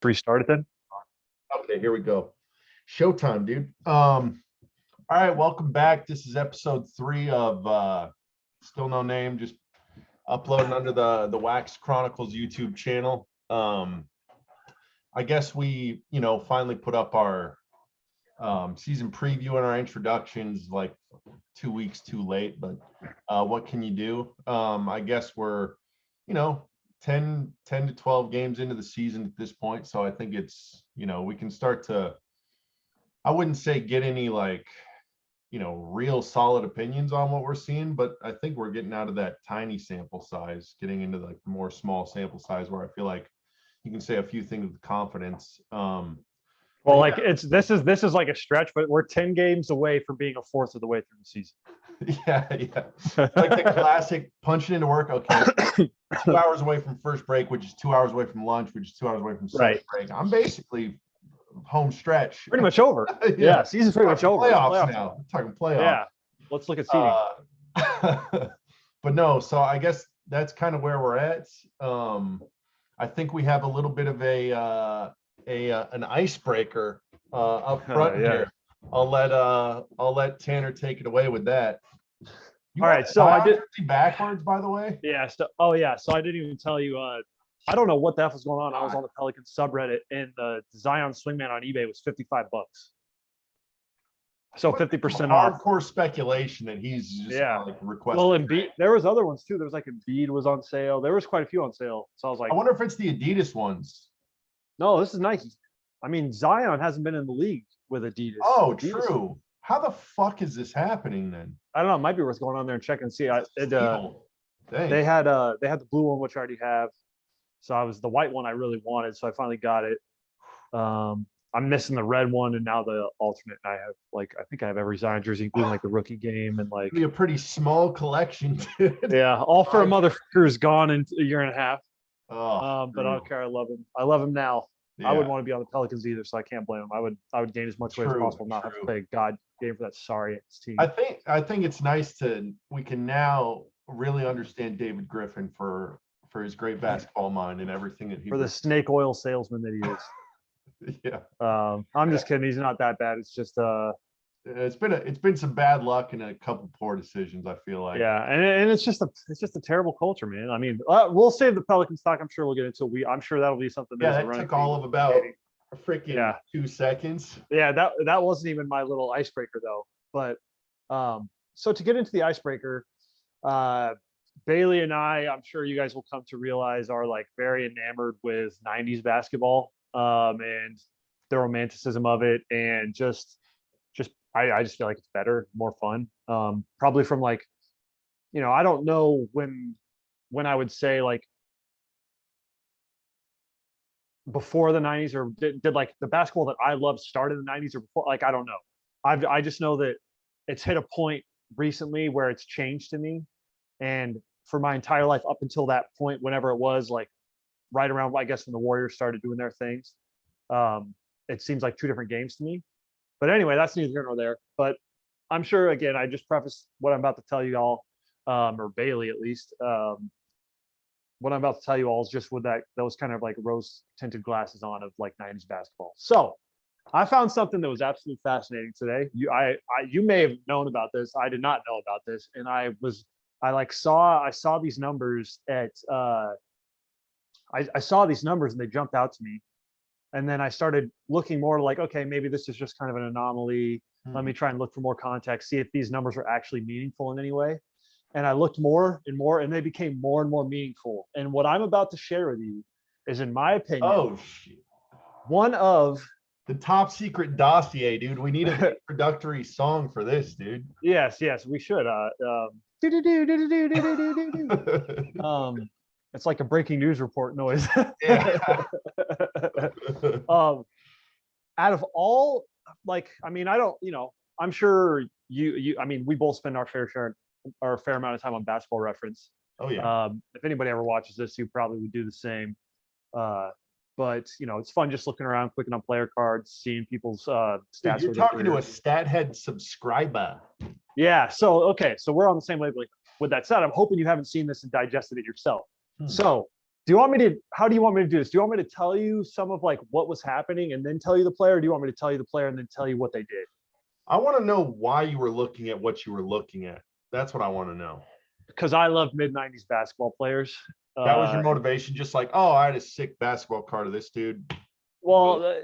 Restart it then. Okay, here we go. Showtime, dude. All right, welcome back. This is episode 3 of Still No Name, just uploading under the Wax Chronicles YouTube channel. I guess we, finally put up our season preview and our introductions like 2 weeks too late, but what can you do? I guess we're, 10 to 12 games into the season at this point. So I think it's, we can start to, I wouldn't say get any real solid opinions on what we're seeing, but I think we're getting out of that tiny sample size, getting into the more small sample size where I feel like you can say a few things with confidence. Well, this is like a stretch, but we're 10 games away from being a fourth of the way through the season. Yeah. Like the classic punching into work. Okay, 2 hours away from first break, which is 2 hours away from lunch, which is 2 hours away from second break. I'm basically home stretch. Pretty much over. Yeah, season's pretty much over. Playoffs now. We're talking playoffs. Yeah, let's look at seeding. But no, so I guess that's kind of where we're at. I think we have a little bit of an icebreaker up front here. I'll let Tanner take it away with that. All right, so I did backwards, by the way. Yeah. So I didn't even tell you. I don't know what the F was going on. I was on the Pelicans subreddit, and the Zion swingman on eBay was $55. So 50% off. Hardcore speculation that he's just requesting. Well, Embiid, there was other ones too. There was like Embiid was on sale. There was quite a few on sale. So I was like, I wonder if it's the Adidas ones. No, this is Nike. I mean, Zion hasn't been in the league with Adidas. Oh, Adidas. True. How the fuck is this happening then? I don't know. It might be worth going on there and checking and see. They had the blue one, which I already have. So I was the white one I really wanted. So I finally got it. I'm missing the red one and now the alternate. And I have I think I have every Zion jersey, including like the rookie game and like. It'd be a pretty small collection, dude. Yeah, all for a motherfucker is gone in a year and a half. Oh, but I don't care. I love him. I love him now. Yeah. I wouldn't want to be on the Pelicans either, so I can't blame him. I would gain as much weight as possible, not have to play a god game for that sorry team. I think it's nice we can now really understand David Griffin for his great basketball mind and everything that he the snake oil salesman that he is. Yeah. I'm just kidding. He's not that bad. It's just it's been some bad luck and a couple poor decisions, I feel like. Yeah, and it's just a terrible culture, man. I mean, we'll save the Pelican stock. I'm sure we'll get into I'm sure that'll be something. Yeah, that took all of about a freaking 2 seconds. Yeah, that wasn't even my little icebreaker though. But so to get into the icebreaker, Bailey and I'm sure you guys will come to realize, are like very enamored with 90s basketball and the romanticism of it, and I just feel like it's better, more fun. Probably from I don't know when I would say like before the 90s, or did like the basketball that I loved start in the 90s or before. Like, I don't know. I just know that it's hit a point recently where it's changed to me. And for my entire life up until that point, whenever it was like right around, I guess, when the Warriors started doing their things, it seems like two different games to me. But anyway, that's neither here nor there. But I'm sure, again, I just preface what I'm about to tell you all, or Bailey at least. What I'm about to tell you all is just with those kind of like rose-tinted glasses on of like 90s basketball. So I found something that was absolutely fascinating today. You may have known about this. I did not know about this, and I saw these numbers at I saw these numbers and they jumped out to me. And then I started looking more like, okay, maybe this is just kind of an anomaly. Let me try and look for more context, see if these numbers are actually meaningful in any way. And I looked more and more, and they became more and more meaningful. And what I'm about to share with you is, in my opinion, one of the top secret dossier, dude. We need a introductory song for this, dude. Yes, we should. It's like a breaking news report noise. Yeah. Out of all, I don't, I'm sure we both spend our fair amount of time on Basketball Reference. Oh yeah. If anybody ever watches this, you probably would do the same. But it's fun just looking around, clicking on player cards, seeing people's stats. Dude, you're talking to a StatHead subscriber. Yeah. So we're on the same wavelength. With that said, I'm hoping you haven't seen this and digested it yourself. So Do you want me to? How do you want me to do this? Do you want me to tell you some of like what was happening and then tell you the player? Or do you want me to tell you the player and then tell you what they did? I want to know why you were looking at what you were looking at. That's what I want to know. Because I love mid-90s basketball players. That was your motivation, just like, oh, I had a sick basketball card of this dude. Well,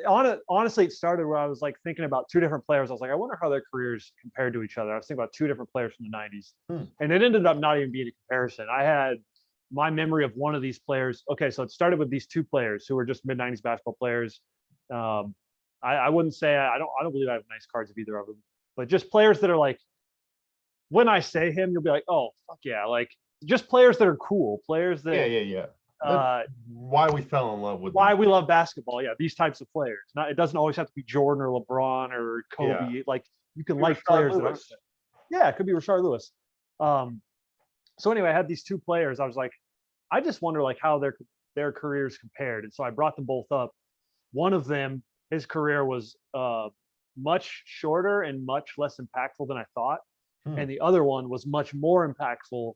honestly, it started where I was like thinking about two different players. I was like, I wonder how their careers compared to each other. I was thinking about two different players from the 90s. And it ended up not even being a comparison. I had my memory of one of these players. Okay, so it started with these two players who were just mid-90s basketball players. I wouldn't say I don't believe I have nice cards of either of them, but just players that are like, when I say him, you'll be like, oh, fuck yeah. Like just players that are cool, players that Yeah. Why we fell in love with why them. we love basketball. Yeah, these types of players. Not, it doesn't always have to be Jordan or LeBron or Kobe. Yeah. Like you can Rashard like players that are, Lewis. yeah, it could be Rashard Lewis. So anyway, I had these two players. I was like, I just wonder like how their careers compared. And so I brought them both up. One of them, his career was much shorter and much less impactful than I thought. And the other one was much more impactful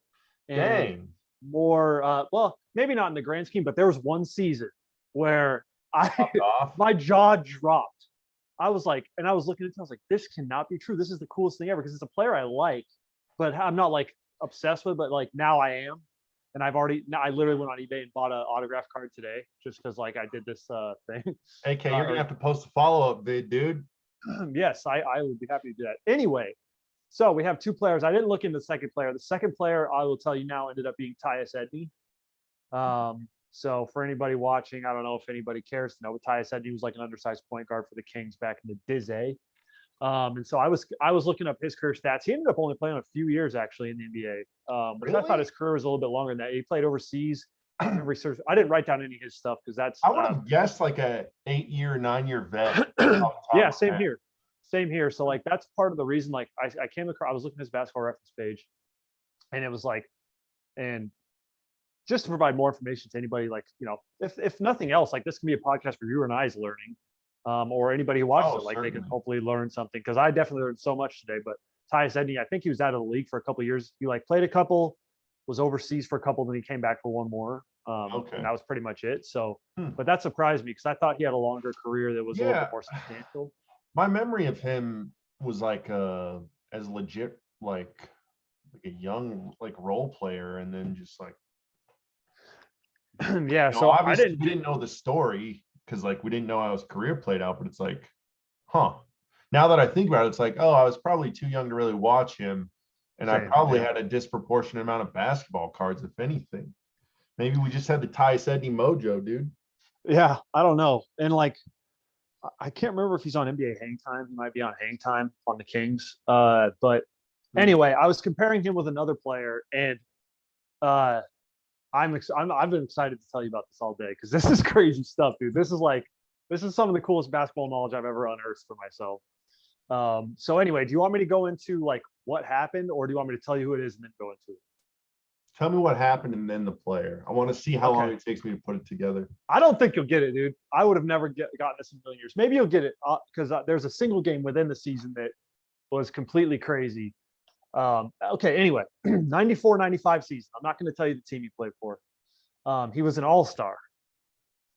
and Dang. more well, maybe not in the grand scheme, but there was one season where Popped off. my jaw dropped. I was like, and I was looking at it, I was like, this cannot be true. This is the coolest thing ever because it's a player I like, but I'm not like obsessed with, but like now I am. And I literally went on eBay and bought an autograph card today just because like I did this thing. AK, you're gonna have to post a follow-up vid, dude. Yes, I would be happy to do that. Anyway, so we have two players. I didn't look into the second player. The second player, I will tell you now, ended up being Tyus Edme. So for anybody watching, I don't know if anybody cares to know, but Tyus Edme was like an undersized point guard for the Kings back in the Diz-A. And so I was looking up his career stats. He ended up only playing a few years actually in the NBA. Which I thought his career was a little bit longer than that. He played overseas. I didn't write down any of his stuff because that's I would have guessed like a 8-year, 9-year vet. Yeah, same here. Same here. So like that's part of the reason like I came across, I was looking at his basketball reference page and it was like, and just to provide more information to anybody, like, you know, if nothing else, like this can be a podcast for you and I's learning, or anybody who watches it, like certainly. They can hopefully learn something. Cause I definitely learned so much today, but Tyus Edme, I think he was out of the league for a couple of years. He like played a couple, was overseas for a couple, then he came back for one more. And that was pretty much it. So, but that surprised me because I thought he had a longer career that was a little bit more substantial. My memory of him was like as legit like a young like role player, and then just like yeah. So obviously we didn't know the story because like we didn't know how his career played out, but it's like, huh. Now that I think about it, it's like, oh, I was probably too young to really watch him, and I probably had a disproportionate amount of basketball cards, if anything. Maybe we just had the Tyus Edme mojo, dude. Yeah, I don't know, and like. I can't remember if he's on NBA Hang Time. He might be on Hang Time on the Kings. But anyway, I was comparing him with another player, and I've been excited to tell you about this all day because this is crazy stuff, dude. This is some of the coolest basketball knowledge I've ever unearthed for myself. So anyway, do you want me to go into like what happened, or do you want me to tell you who it is and then go into it? Tell me what happened and then the player. I want to see how long it takes me to put it together. I don't think you'll get it, dude. I would have never gotten this in a million years. Maybe you'll get it because there's a single game within the season that was completely crazy. Okay, anyway, 94-95 season. I'm not going to tell you the team he played for. He was an all-star.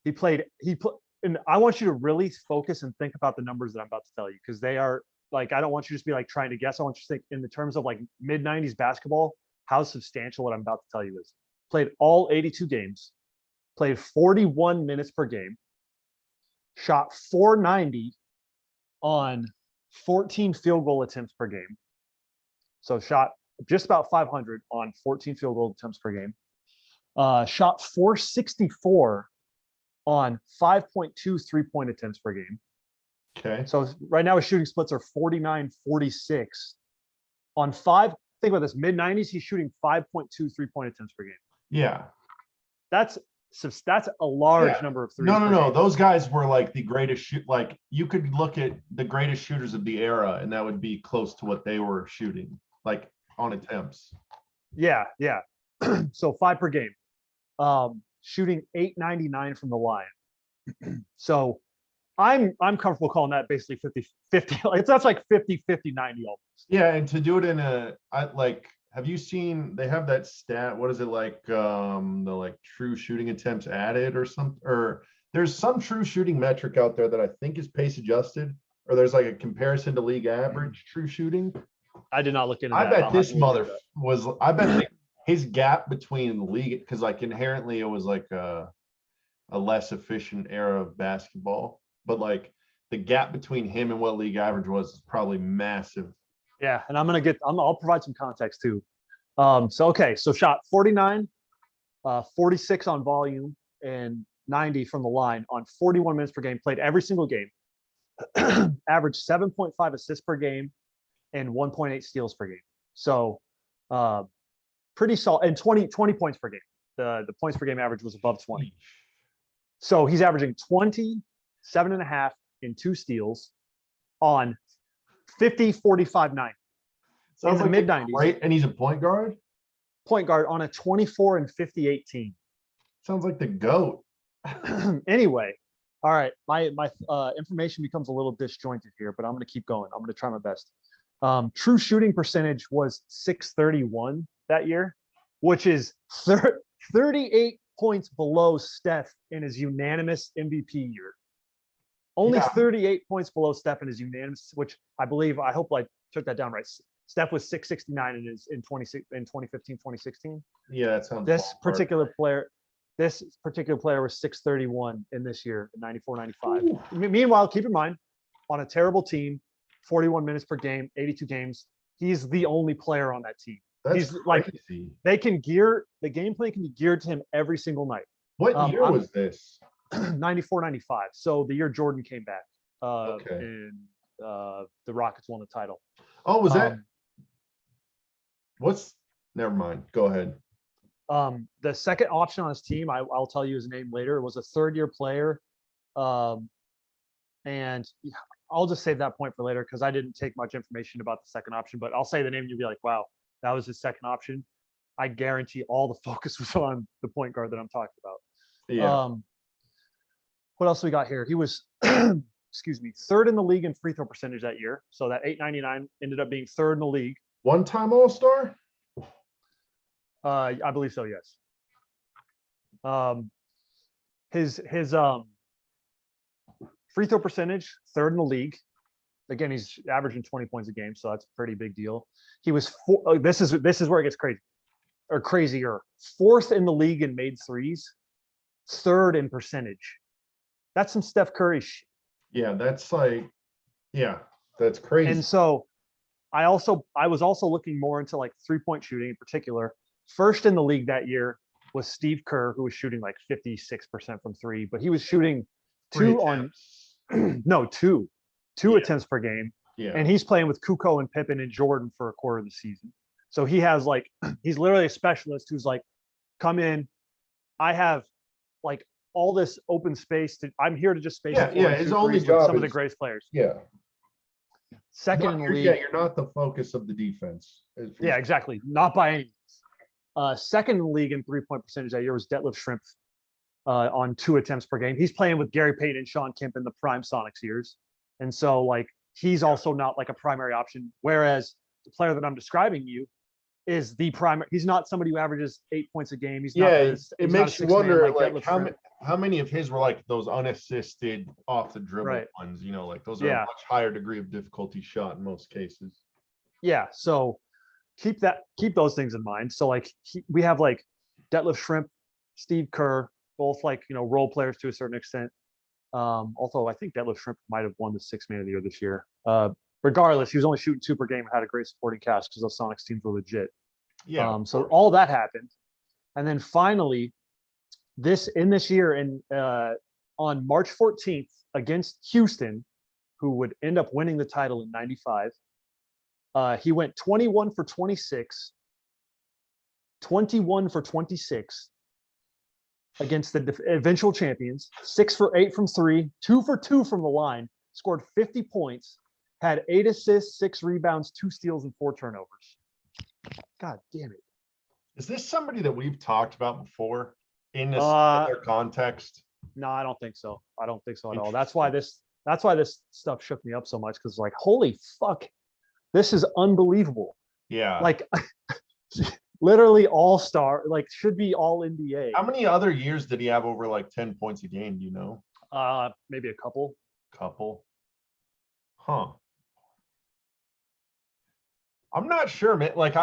And I want you to really focus and think about the numbers that I'm about to tell you because they are like, I don't want you to just be like trying to guess. I want you to think in the terms of like mid-90s basketball, how substantial what I'm about to tell you is. Played all 82 games, played 41 minutes per game, shot 490 on 14 field goal attempts per game. So shot just about 500 on 14 field goal attempts per game. Shot 464 on 5.2 3-point attempts per game. Okay. So right now his shooting splits are 49-46 on five. Think about this, mid-90s, he's shooting 5.2 3-point attempts per game. Yeah. That's a large number of threes. No. Those guys were like the greatest shoot. Like you could look at the greatest shooters of the era, and that would be close to what they were shooting, like on attempts. Yeah. So 5 per game. Shooting 899 from the line. So I'm comfortable calling that basically 50-50. That's like 50-50-90 almost. Yeah, and to do it in have you seen they have that stat? What is it like? The like true shooting attempts added or something, or there's some true shooting metric out there that I think is pace adjusted, or there's like a comparison to league average true shooting. I did not look into I that. bet I'll have this to look into mother that. was. I bet his gap between league, because like inherently it was like a less efficient era of basketball, but like the gap between him and what league average was is probably massive. Yeah, and I'll provide some context too. So shot 49, 46 on volume, and 90 from the line on 41 minutes per game. Played every single game. Averaged 7.5 assists per game and 1.8 steals per game. So pretty solid, and 20 points per game. The points per game average was above 20. So he's averaging 27 and a half and 2 steals on 50, 45, 9. Sounds in the like mid-90s. Right, and he's a point guard. Point guard on a 24 and 58 team. Sounds like the GOAT. Anyway, all right. My information becomes a little disjointed here, but I'm going to keep going. I'm going to try my best. True shooting percentage was 631 that year, which is 38 points below Steph in his unanimous MVP year. Only 38 points below Steph in his unanimous, which I hope I took that down right. Steph was 669 in 2015, 2016. Yeah, that sounds. This particular player was 631 in this year, 94, 95. Meanwhile, keep in mind, on a terrible team, 41 minutes per game, 82 games, he's the only player on that team. That's he's crazy. the gameplay can be geared to him every single night. What year was this? 94, 95. So the year Jordan came back. Okay. And the Rockets won the title. Oh, was that? Never mind. Go ahead. The second option on his team, I'll tell you his name later, was a third-year player. And I'll just save that point for later because I didn't take much information about the second option, but I'll say the name and you'll be like, wow, that was his second option. I guarantee all the focus was on the point guard that I'm talking about. Yeah. What else we got here? He was, excuse me, third in the league in free throw percentage that year. So that 899 ended up being third in the league. One-time All-Star? I believe so, yes. His free throw percentage, third in the league. Again, he's averaging 20 points a game, so that's a pretty big deal. He was this is where it gets crazy or crazier. Fourth in the league in made threes, third in percentage. That's some Steph Curry shit. Yeah, that's crazy. And so I was also looking more into like 3-point shooting in particular. First in the league that year was Steve Kerr, who was shooting like 56% from three, but he was shooting two attempts per game. Yeah. And he's playing with Kukoc and Pippen and Jordan for a quarter of the season. So he has he's literally a specialist who's like, come in. I have like all this open space I'm here to just space. His only job some of the greatest players. Yeah. Second in the league. Yeah, you're not the focus of the defense. Yeah, exactly. Not by any means. Second in the league in 3-point percentage that year was Detlef Shrimp on 2 attempts per game. He's playing with Gary Payton and Sean Kemp in the prime Sonics years. And so he's also not like a primary option. Whereas the player that I'm describing you is the primary. He's not somebody who averages 8 points a game. He's not. It makes you wonder how many of his were like those unassisted off the dribble ones, those are a much higher degree of difficulty shot in most cases. Yeah. So keep those things in mind. So we have Detlef Shrimp, Steve Kerr, both role players to a certain extent. Although I think Detlef Shrimp might have won the 6th man of the year this year. Regardless, he was only shooting 2 per game and had a great supporting cast because those Sonics teams were legit. Yeah. So all that happened. And then finally, this year on March 14th against Houston, who would end up winning the title in 95, he went 21 for 26, 21 for 26 against the eventual champions, 6 for 8 from 3, 2 for 2 from the line, scored 50 points, had 8 assists, 6 rebounds, 2 steals, and 4 turnovers. God damn it. Is this somebody that we've talked about before in this other context? No, I don't think so. I don't think so at all. That's why this stuff shook me up so much, because holy fuck, this is unbelievable. Yeah. literally all-star, like should be all NBA. How many other years did he have over like 10 points a game? Do you know? Maybe a couple. Couple. Huh. I'm not sure, man. Like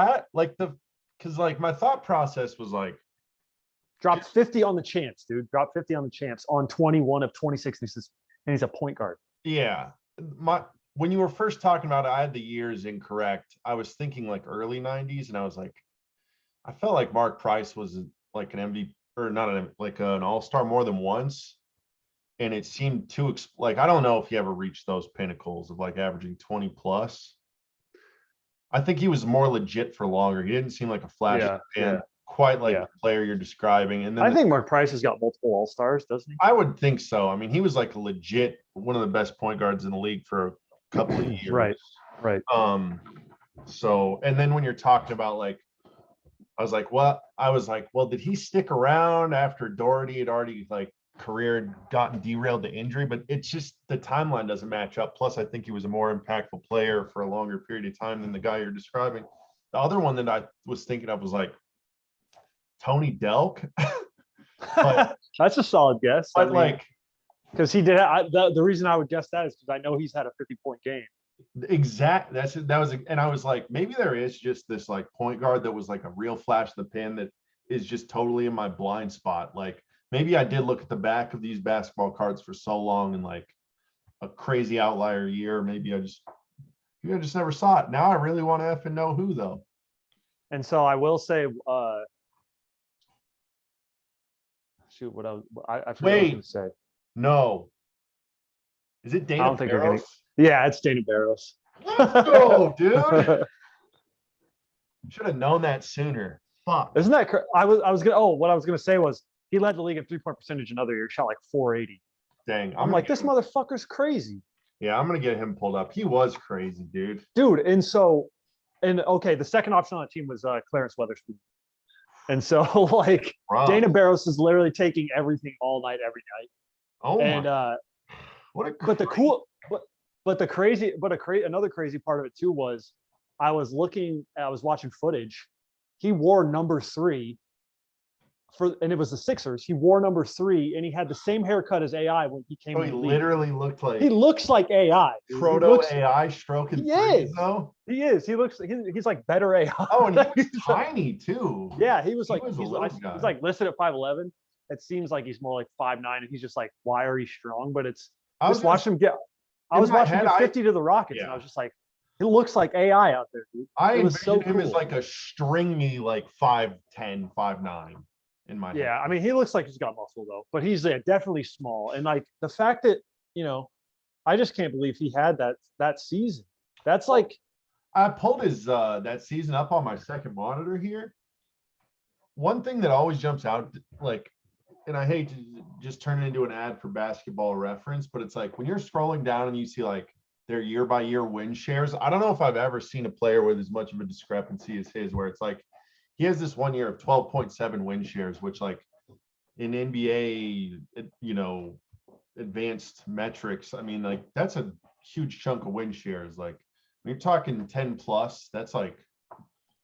because like my thought process was like, Dropped 50 on the champs, dude. Dropped 50 on the champs on 21 of 26. And he's a point guard. yeah. When you were first talking about it, I had the years incorrect. I was thinking like early 90s, and I was like, I felt like Mark Price was like an MVP or not like an all-star more than once. And it seemed too like, I don't know if he ever reached those pinnacles of like averaging 20 plus. I think he was more legit for longer. He didn't seem like a flash quite like the player you're describing. And then I think Mark Price has got multiple all-stars, doesn't he? I would think so. I mean, he was like a legit one of the best point guards in the league for a couple of years. Right. So, and then when you're talking about like, I was like, well, did he stick around after Doherty had already like career gotten derailed to injury? But it's just the timeline doesn't match up. Plus, I think he was a more impactful player for a longer period of time than the guy you're describing. The other one that I was thinking of was like Tony Delk. But that's a solid guess. But like, because he did. The reason I would guess that is because I know he's had a 50-point game. Exact. That was, and I was like, maybe there is just this like point guard that was like a real flash in the pan that is just totally in my blind spot. Like maybe I did look at the back of these basketball cards for so long and like a crazy outlier year. Maybe I just never saw it. Now I really want to effing know who though. And so I will say, shoot, what I forgot what I was going to say. No. Is it Dana Barros? Yeah, it's Dana Barros. Let's go, dude. Should have known that sooner. Fuck. Isn't that what I was gonna say was he led the league in 3-point percentage another year, shot like 480. Dang. I'm like, this motherfucker's crazy. Yeah, I'm gonna get him pulled up. He was crazy, dude. Dude, okay, the second option on the team was Clarence Weatherspoon. And so like Dana Barros is literally taking everything all night, every night. Oh and my. Another crazy part of it too was I was watching footage. He wore number 3 and it was the Sixers. He wore number 3 and he had the same haircut as AI when he came. So he literally looked like. He looks like AI. Proto AI stroking. He is. Though. He is. He's like better AI. Oh, and he was tiny too. Yeah, he's like listed at 5'11". It seems like he's more like 5'9", and he's just like wiry strong. But I was watching him get 50 to the Rockets, and I was just like, he looks like AI out there, dude. I envisioned him as like a stringy, like 5'10", 5'9" in my head. Yeah, I mean, he looks like he's got muscle though, but he's definitely small. And like the fact that I just can't believe he had that season. That's like, I pulled his that season up on my second monitor here. One thing that always jumps out, like, and I hate to just turn it into an ad for Basketball Reference, but it's like when you're scrolling down and you see like their year-by-year win shares, I don't know if I've ever seen a player with as much of a discrepancy as his, where it's like he has this 1 year of 12.7 win shares, which like in NBA, advanced metrics, I mean, like that's a huge chunk of win shares. Like when you're talking 10 plus, that's like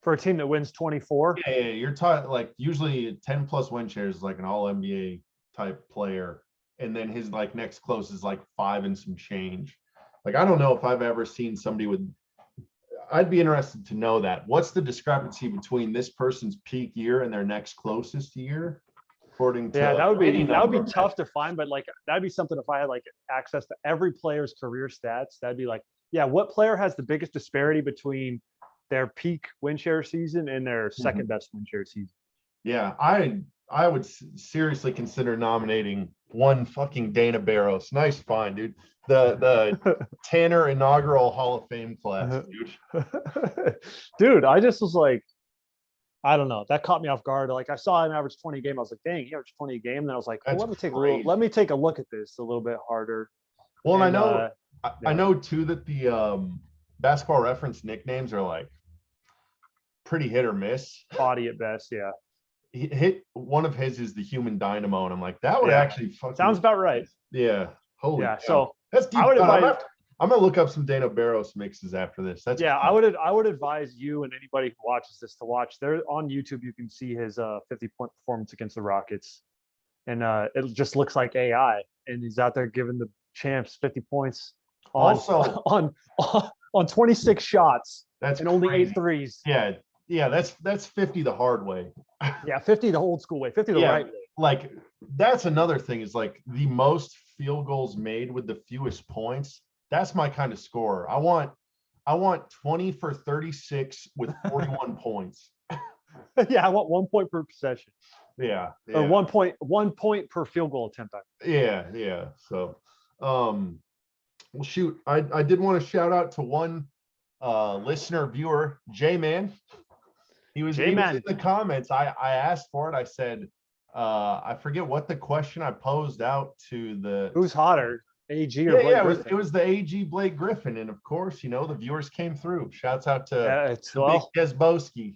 for a team that wins 24. Yeah, you're talking like usually 10 plus win shares is like an all NBA type player. And then his like next closest is like 5 and some change. Like, I don't know if I've ever seen somebody I'd be interested to know that. What's the discrepancy between this person's peak year and their next closest year? According to that would be tough to find, but like that'd be something if I had like access to every player's career stats. That'd be like, yeah, what player has the biggest disparity between their peak win share season and their second best win share season? Yeah, I would seriously consider nominating one fucking Dana Barros. Nice find, dude. The Tanner inaugural Hall of Fame class, dude. Dude, I just was like, I don't know. That caught me off guard. Like I saw him average 20 a game. I was like, dang, he averaged 20 a game. And then I was like, well, let me take a look at this a little bit harder. Well, and I know too that the Basketball Reference nicknames are like pretty hit or miss. Spotty at best, yeah. One of his is the Human Dynamo, and I'm like, that would actually sounds about right. Yeah. Holy cow. So that's deep. I'm I'm gonna look up some Dana Barros mixes after this. That's Yeah, cool. I would advise you and anybody who watches this to watch. There on YouTube, you can see his 50-point performance against the Rockets, and it just looks like AI. And he's out there giving the champs 50 points on Also, on 26 shots that's and only crazy. 8 threes. Yeah, yeah, that's 50 the hard way. Yeah, 50 the old school way, 50 the Yeah, right way. like that's another thing is like the most field goals made with the fewest points. That's my kind of score. I want 20 for 36 with 41 points. Yeah, I want 1 point per possession. Yeah, Or yeah, 1 point per field goal attempt. yeah, yeah. So, well, shoot, I did want to shout out to one listener viewer, J-Man. He was in J-Man. the comments. I asked for it. I said, I forget what the question I posed out to the Who's hotter, AG or yeah, Blake yeah, Griffin? it was the AG Blake Griffin, and of course, the viewers came through. Shouts out to It's, the big well, Kesbowski.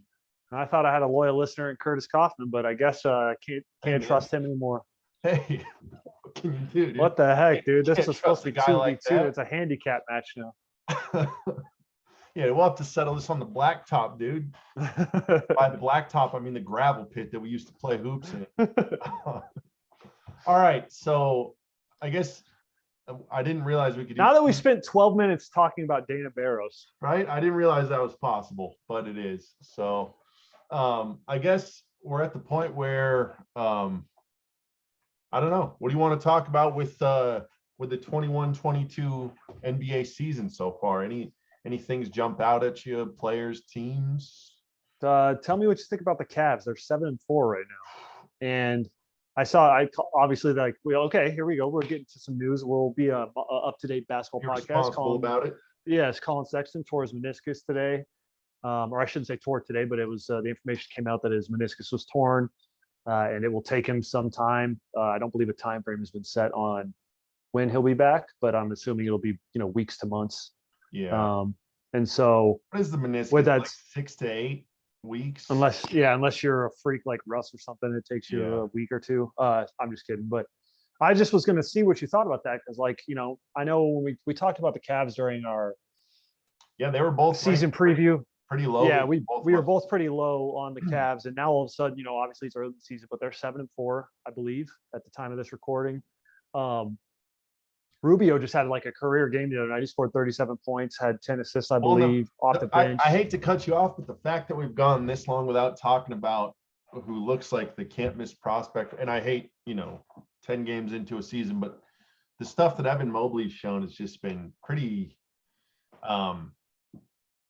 I thought I had a loyal listener in Curtis Kaufman, but I guess I Hey, can't man. trust him anymore. Hey, what can you do, dude? What the heck, dude? This Can't was supposed trust to a be guy like 2v2. that. It's a handicap match now. Yeah, we'll have to settle this on the blacktop, dude. By the blacktop, I mean the gravel pit that we used to play hoops in. All right, so I guess I didn't realize we could. Now that we spent 12 minutes talking about Dana Barros, right, I didn't realize that was possible, but it is. So, I guess we're at the point where I don't know. What do you want to talk about with the 21-22 NBA season so far? Any things jump out at you? Players, teams? tell me what you think about the Cavs. They're 7-4 right now, and I obviously like okay, here we go. We're getting to some news. We'll be a up-to-date basketball You're podcast. responsible about it. Yes, Colin Sexton tore his meniscus today, or I shouldn't say tore today, but it was the information came out that his meniscus was torn, and it will take him some time. I don't believe a time frame has been set on when he'll be back, but I'm assuming it'll be weeks to months. Yeah. And so What is the meniscus? with that, like 6 to 8 weeks? unless you're a freak like Russ or something, it takes you a week or two. I'm just kidding, but I just was going to see what you thought about that because, I know when we talked about the Cavs during our they were both season preview. Pretty low. Yeah, we were both pretty low on the Cavs, and now all of a sudden, obviously it's early in the season, but they're 7-4, I believe, at the time of this recording. Rubio just had like a career game the other night. He scored 37 points, had 10 assists, I believe, off the bench. I hate to cut you off, but the fact that we've gone this long without talking about who looks like the can't miss prospect, and I hate, 10 games into a season, but the stuff that Evan Mobley's shown has just been pretty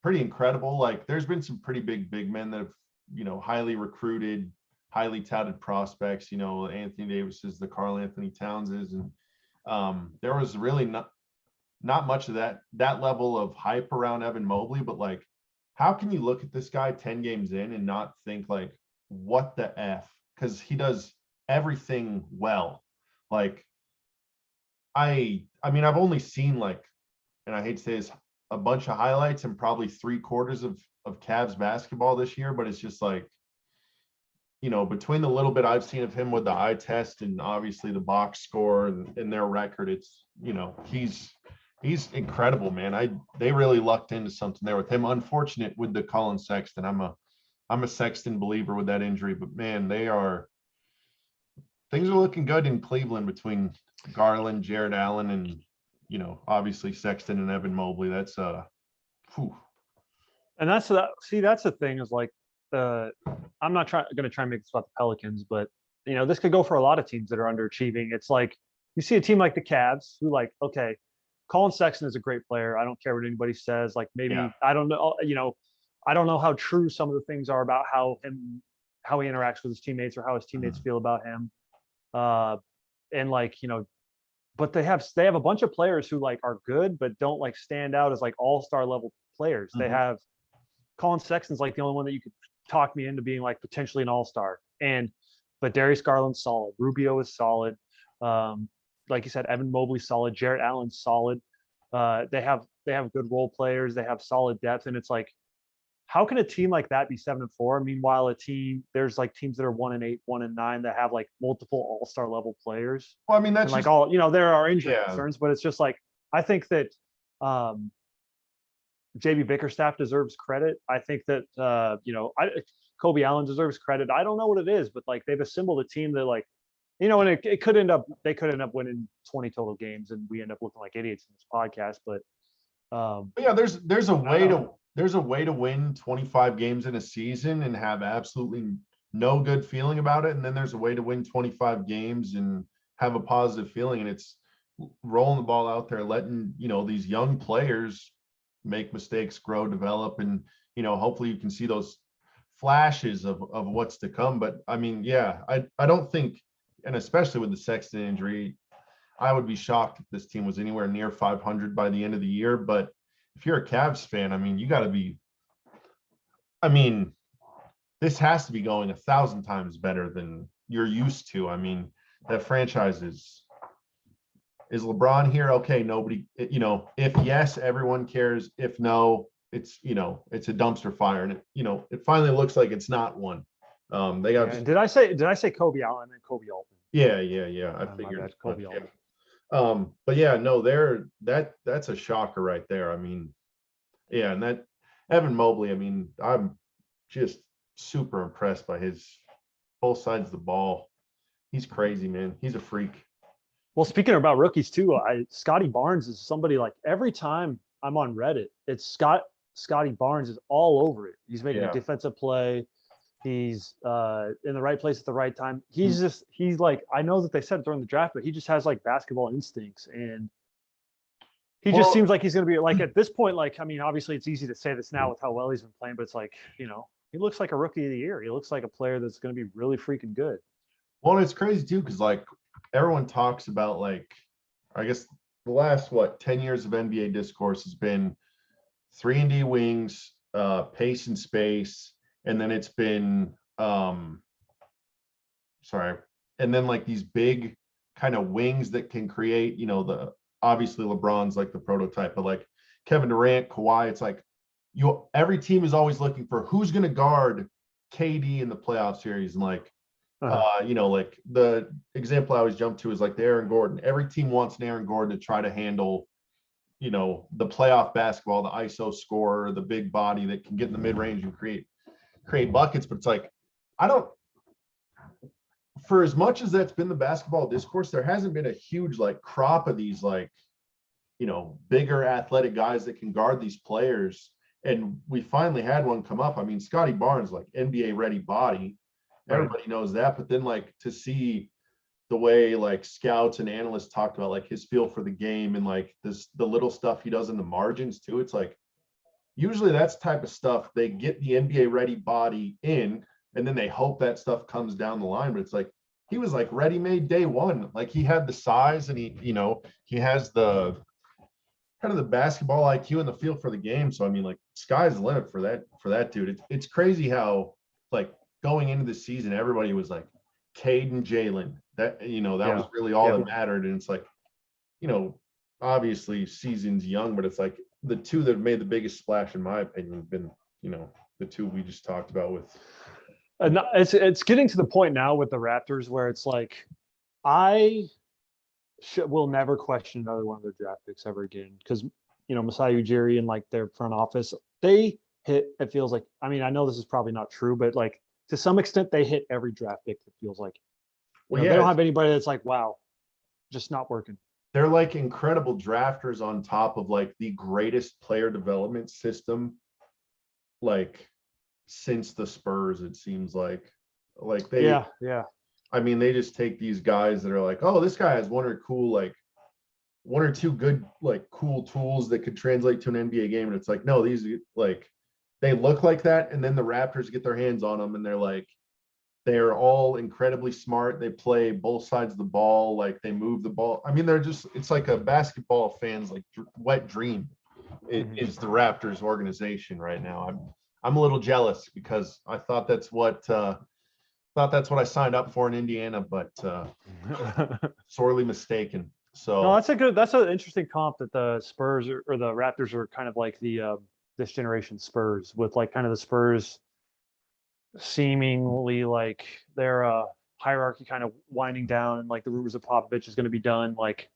incredible. Like there's been some pretty big men that have, highly recruited, highly touted prospects, Anthony Davis's, the Karl Anthony Townses, and there was really not much of that level of hype around Evan Mobley, but like, how can you look at this guy 10 games in and not think like, what the F? Because he does everything well. Like, I mean, I've only seen like, and I hate to say this, a bunch of highlights and probably 3/4 of Cavs basketball this year, but it's just like, between the little bit I've seen of him with the eye test and obviously the box score and their record, it's, he's incredible, man. They really lucked into something there with him. Unfortunate with the Colin Sexton. I'm a Sexton believer with that injury, but man, things are looking good in Cleveland between Garland, Jared Allen, and, obviously Sexton and Evan Mobley. That's whew. And that's the thing is like, I'm not going to try and make this about the Pelicans, but this could go for a lot of teams that are underachieving. It's like you see a team like the Cavs who okay, Colin Sexton is a great player. I don't care what anybody says. Like maybe I don't know, I don't know how true some of the things are about how he interacts with his teammates or how his teammates feel about him. And but they have a bunch of players who are good but don't stand out as all-star level players. They have Colin Sexton's the only one that you could talk me into being potentially an all-star. But Darius Garland's solid. Rubio is solid. Like you said, Evan Mobley's solid. Jarrett Allen's solid. They have good role players. They have solid depth. And it's how can a team like that be 7-4? Meanwhile, there's teams that are 1-8, 1-9 that have multiple all-star level players. Well, I mean, that's and there are injury concerns, but it's just I think that JB Bickerstaff deserves credit. I think that Kobe Allen deserves credit. I don't know what it is, but like they've assembled a team that like, and it could end up they could end up winning 20 total games, and we end up looking like idiots in this podcast. But yeah, there's a way to win 25 games in a season and have absolutely no good feeling about it, and then there's a way to win 25 games and have a positive feeling, and it's rolling the ball out there, letting these young players make mistakes, grow, develop, and hopefully you can see those flashes of what's to come. But I mean, yeah, I don't think, and especially with the Sexton injury, I would be shocked if this team was anywhere near 500 by the end of the year. But if you're a Cavs fan, I mean, you got to be, I mean, this has to be going 1,000 times better than you're used to. I mean, that franchise is LeBron here? Okay, nobody, if yes, everyone cares. If no, it's it's a dumpster fire, and it finally looks like it's not one. They got. Yeah, did I say Kobe Allen and Kobe Altman? Yeah. I figured. My bad, Kobe Altman. But yeah, no, that's a shocker right there. I mean, yeah, and that Evan Mobley, I mean, I'm just super impressed by his both sides of the ball. He's crazy, man. He's a freak. Well, speaking about rookies too, Scotty Barnes is somebody like every time I'm on Reddit, it's Scotty Barnes is all over it. He's making a defensive play. He's in the right place at the right time. He's like, I know that they said it during the draft, but he just has like basketball instincts, and he just seems like he's going to be like at this point. Like, I mean, obviously it's easy to say this now with how well he's been playing, but it's like, he looks like a rookie of the year. He looks like a player that's going to be really freaking good. Well, it's crazy too, because like everyone talks about, like, I guess the last 10 years of NBA discourse has been 3-and-D wings, pace and space, and then it's been and then like these big kind of wings that can create, the obviously LeBron's like the prototype, but like Kevin Durant, Kawhi, it's like every team is always looking for who's going to guard KD in the playoff series, and like like the example I always jump to is like the Aaron Gordon. Every team wants an Aaron Gordon to try to handle, the playoff basketball, the ISO scorer, the big body that can get in the mid range and create buckets. But it's like, for as much as that's been the basketball discourse, there hasn't been a huge like crop of these like, bigger athletic guys that can guard these players. And we finally had one come up. I mean, Scottie Barnes, like NBA ready body. Everybody knows that, but then like to see the way like scouts and analysts talked about like his feel for the game and like the little stuff he does in the margins too. It's like usually that's type of stuff they get the NBA ready body in, and then they hope that stuff comes down the line. But it's like he was like ready made day one. Like he had the size, and he has the kind of the basketball IQ and the feel for the game. So I mean, like sky's the limit for that dude. It's crazy how like going into the season, everybody was like Cade and Jalen. That was really all that mattered. And it's like, obviously season's young, but it's like the two that have made the biggest splash, in my opinion, have been, the two we just talked about with. And it's getting to the point now with the Raptors where it's like, I will never question another one of their draft picks ever again, because Masai Ujiri and like their front office, they hit. It feels like, I mean, I know this is probably not true, but like to some extent, they hit every draft pick. It feels like. They don't have anybody that's like, wow, just not working. They're like incredible drafters on top of like the greatest player development system, like since the Spurs. It seems like they. Yeah. I mean, they just take these guys that are like, oh, this guy has one or two good, like cool tools that could translate to an NBA game. And it's like, no, these like, they look like that. And then the Raptors get their hands on them and they're all incredibly smart. They play both sides of the ball. Like they move the ball. I mean, it's like a basketball fan's like wet dream. Is the Raptors organization right now. I'm a little jealous because I thought that's what I signed up for in Indiana, but sorely mistaken. So no, that's an interesting comp that the Spurs or the Raptors are kind of like the this generation Spurs, with like kind of the Spurs seemingly like their hierarchy kind of winding down, and like the rumors of Popovich is going to be done. Like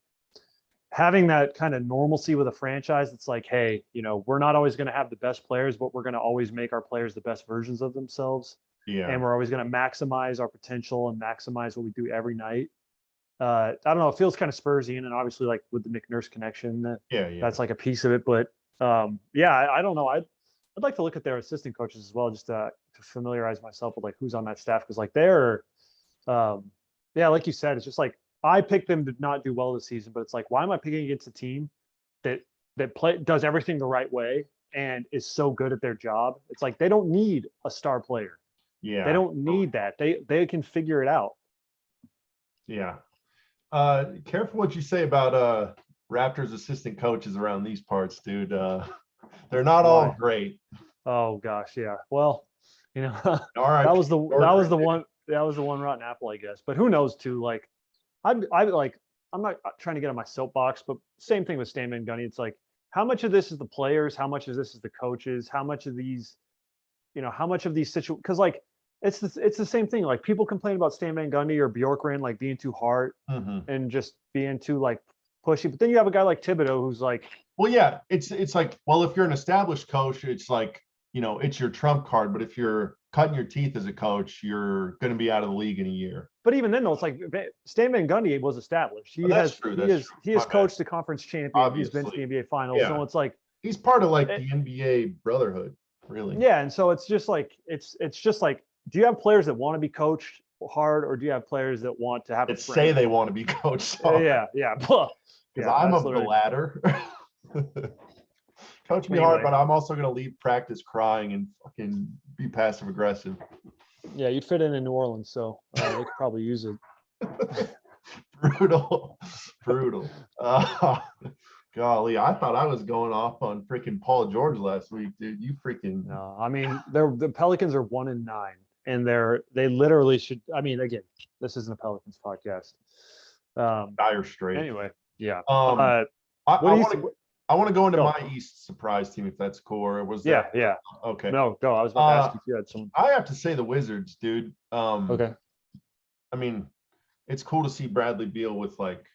having that kind of normalcy with a franchise. It's like, hey, we're not always going to have the best players, but we're going to always make our players the best versions of themselves. Yeah. And we're always going to maximize our potential and maximize what we do every night. I don't know. It feels kind of Spursian, and obviously, like with the Nick Nurse connection, that's like a piece of it. But I don't know. I'd like to look at their assistant coaches as well, just to familiarize myself with like who's on that staff, because like they're, like you said, it's just like I picked them to not do well this season, but it's like, why am I picking against a team that does everything the right way and is so good at their job? It's like they don't need a star player. Yeah. They don't need that. They can figure it out. Yeah. Careful what you say about Raptors assistant coaches around these parts, dude. They're not all great. Oh gosh, yeah. Well, All right. that was the one rotten apple, I guess. But who knows too? Like, I'm not trying to get on my soapbox, but same thing with Stan Van Gundy. It's like, how much of this is the players? How much of this is the coaches? How much of these situations? Because like it's the same thing. Like people complain about Stan Van Gundy or Bjorkgren like being too hard and just being too like pushy. But then you have a guy like Thibodeau who's like, well, yeah, it's like, well, if you're an established coach, it's like, it's your trump card. But if you're cutting your teeth as a coach, you're going to be out of the league in a year. But even then, though, it's like Stan Van Gundy was established. He has coached the conference champion. Obviously. He's been to the NBA Finals. Yeah. So it's like he's part of like the NBA brotherhood, really. Yeah, and so it's just like it's just like, do you have players that want to be coached hard, or do you have players that want to have that say they want to be coached hard? Yeah. Because I'm of the latter. Coach me hard, but I'm also going to leave practice crying and fucking be passive aggressive. Yeah, you fit in New Orleans, so they could probably use it. Brutal. Golly, I thought I was going off on freaking Paul George last week, dude. You freaking. No, I mean, the Pelicans are 1-9, and they literally should. I mean, again, this isn't a Pelicans podcast. Dire straight. Anyway, yeah. I want to go into my East surprise team, if that's cool. Or was that? Yeah. Okay. No, go. I was about to ask if you had someone. I have to say the Wizards, dude. Okay. I mean, it's cool to see Bradley Beal with like.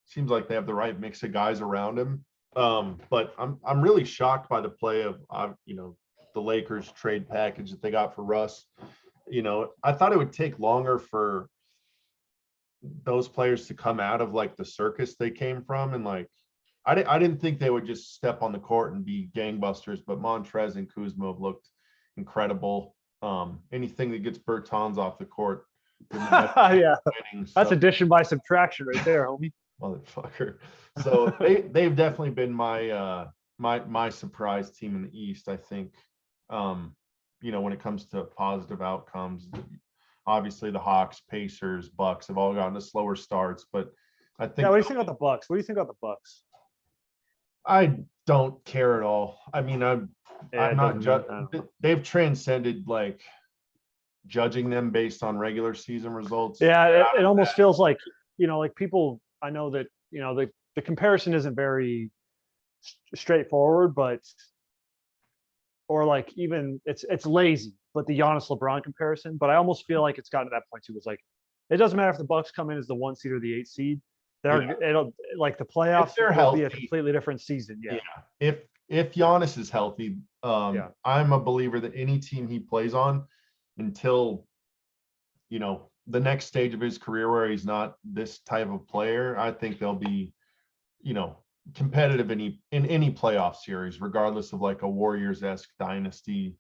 Seems like they have the right mix of guys around him. But I'm really shocked by the play of the Lakers trade package that they got for Russ. I thought it would take longer for those players to come out of like the circus they came from, and like I didn't think they would just step on the court and be gangbusters, but Montrez and Kuzma have looked incredible. Anything that gets Bertans off the court. Yeah, that's addition by subtraction right there, homie. Motherfucker. So they've definitely been my surprise team in the East. I think, when it comes to positive outcomes, obviously the Hawks, Pacers, Bucks have all gotten to slower starts, but I think. Yeah, what do you think about the Bucks? What do you think about the Bucks? I don't care at all. I mean, I'm not they've transcended like judging them based on regular season results. Yeah, it almost feels like, like people. I know that, the comparison isn't very straightforward, or like even it's lazy, but the Giannis LeBron comparison. But I almost feel like it's gotten to that point too. It's like, it doesn't matter if the Bucks come in as the 1 seed or the 8 seed. It'll like the playoffs will be a completely different season. Yeah. If Giannis is healthy, I'm a believer that any team he plays on until, the next stage of his career where he's not this type of player, I think they'll be, competitive in any playoff series, regardless of like a Warriors-esque dynasty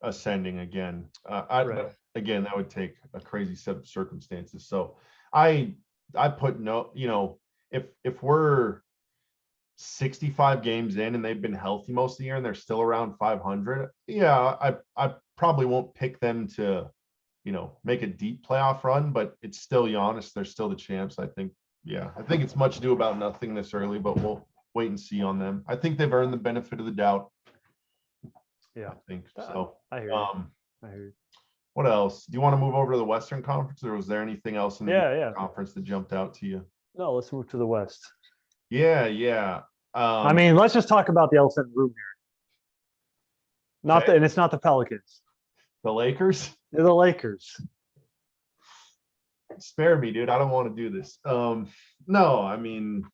ascending again. Again, that would take a crazy set of circumstances. So I put if we're 65 games in and they've been healthy most of the year and they're still around 500, I probably won't pick them to make a deep playoff run, but it's still Giannis. They're still the champs. I think it's much ado about nothing this early, but we'll wait and see on them. I think they've earned the benefit of the doubt. Yeah, I think so. I hear you. I hear you. What else? Do you want to move over to the Western Conference, or was there anything else in the conference that jumped out to you? No, let's move to the West. Yeah. I mean, let's just talk about the elephant in the room here. And it's not the Pelicans. The Lakers? They're the Lakers. Spare me, dude. I don't want to do this. No, I mean,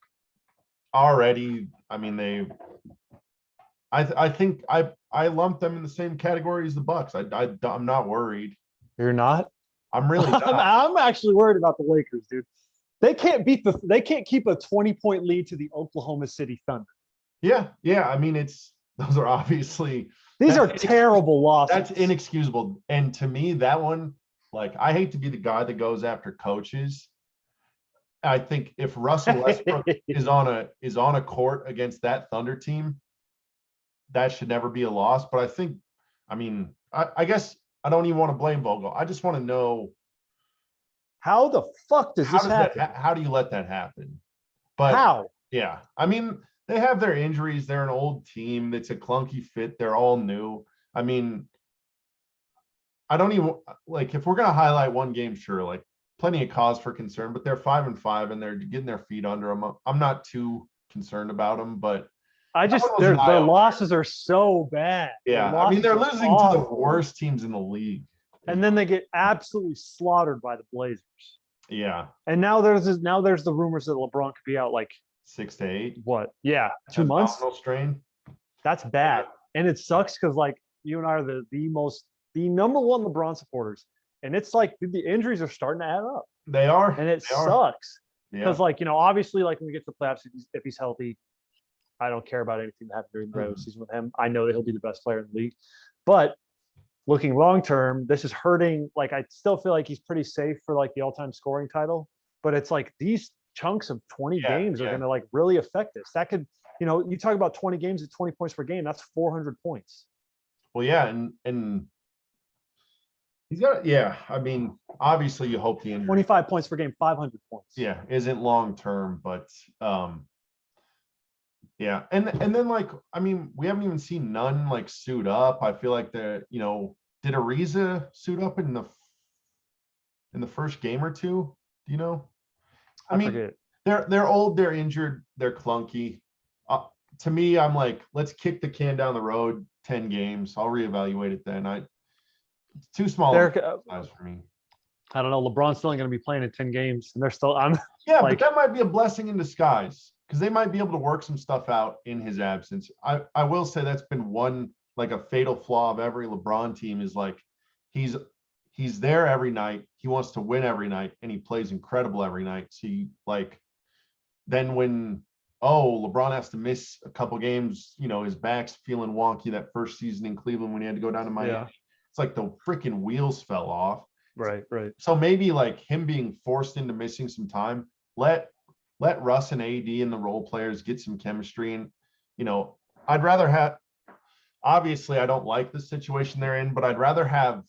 already, I mean, I think I lump them in the same category as the Bucks. I'm not worried. You're not? I'm really not. I'm actually worried about the Lakers, dude. They can't keep a 20-point lead to the Oklahoma City Thunder. Yeah. I mean, those are obviously these are terrible losses. That's inexcusable. And to me, that one, like, I hate to be the guy that goes after coaches. I think if Russell Westbrook is on a court against that Thunder team, that should never be a loss. But I guess I don't even want to blame Vogel. I just want to know how the fuck does this happen? How do you let that happen? But how? Yeah, I mean, they have their injuries. They're an old team. It's a clunky fit. They're all new. I mean, I don't even like if we're gonna highlight one game, sure, like plenty of cause for concern. But they're 5-5 and they're getting their feet under them. I'm not too concerned about them, but their losses are so bad. Yeah, I mean, they're losing to the worst teams in the league. And then they get absolutely slaughtered by the Blazers. Yeah. And now there's the rumors that LeBron could be out like 6 to 8. What? Yeah, 2 months. Strain. That's bad, and it sucks because like you and I are the number one LeBron supporters, and it's like the injuries are starting to add up. They are, and it sucks because obviously like when we get to the playoffs, if he's healthy, I don't care about anything that happened during the regular season with him. I know that he'll be the best player in the league, but looking long term, this is hurting. Like I still feel like he's pretty safe for like the all-time scoring title, but it's like these chunks of 20 games are going to like really affect this. That could, you talk about 20 games at 20 points per game. That's 400 points. Well, yeah, and he's got I mean, obviously you hope the injury 25 points per game, 500 points. Yeah, isn't long term, but yeah, and then like I mean, we haven't even seen none like suit up. I feel like did Ariza suit up in the first game or two? Do you know? I mean, forget. They're old, they're injured, they're clunky. To me, I'm like, let's kick the can down the road 10 games. I'll reevaluate it then. It's too small size for me. I don't know. LeBron's still going to be playing in 10 games, and they're still on. Yeah, but that might be a blessing in disguise because they might be able to work some stuff out in his absence. I will say that's been one like a fatal flaw of every LeBron team is like he's there every night. He wants to win every night, and he plays incredible every night. So then when LeBron has to miss a couple games, his back's feeling wonky that first season in Cleveland when he had to go down to Miami. Yeah. It's like the freaking wheels fell off. Right. So maybe like him being forced into missing some time, let Russ and AD and the role players get some chemistry. And, I'd rather have, obviously I don't like the situation they're in, but I'd rather have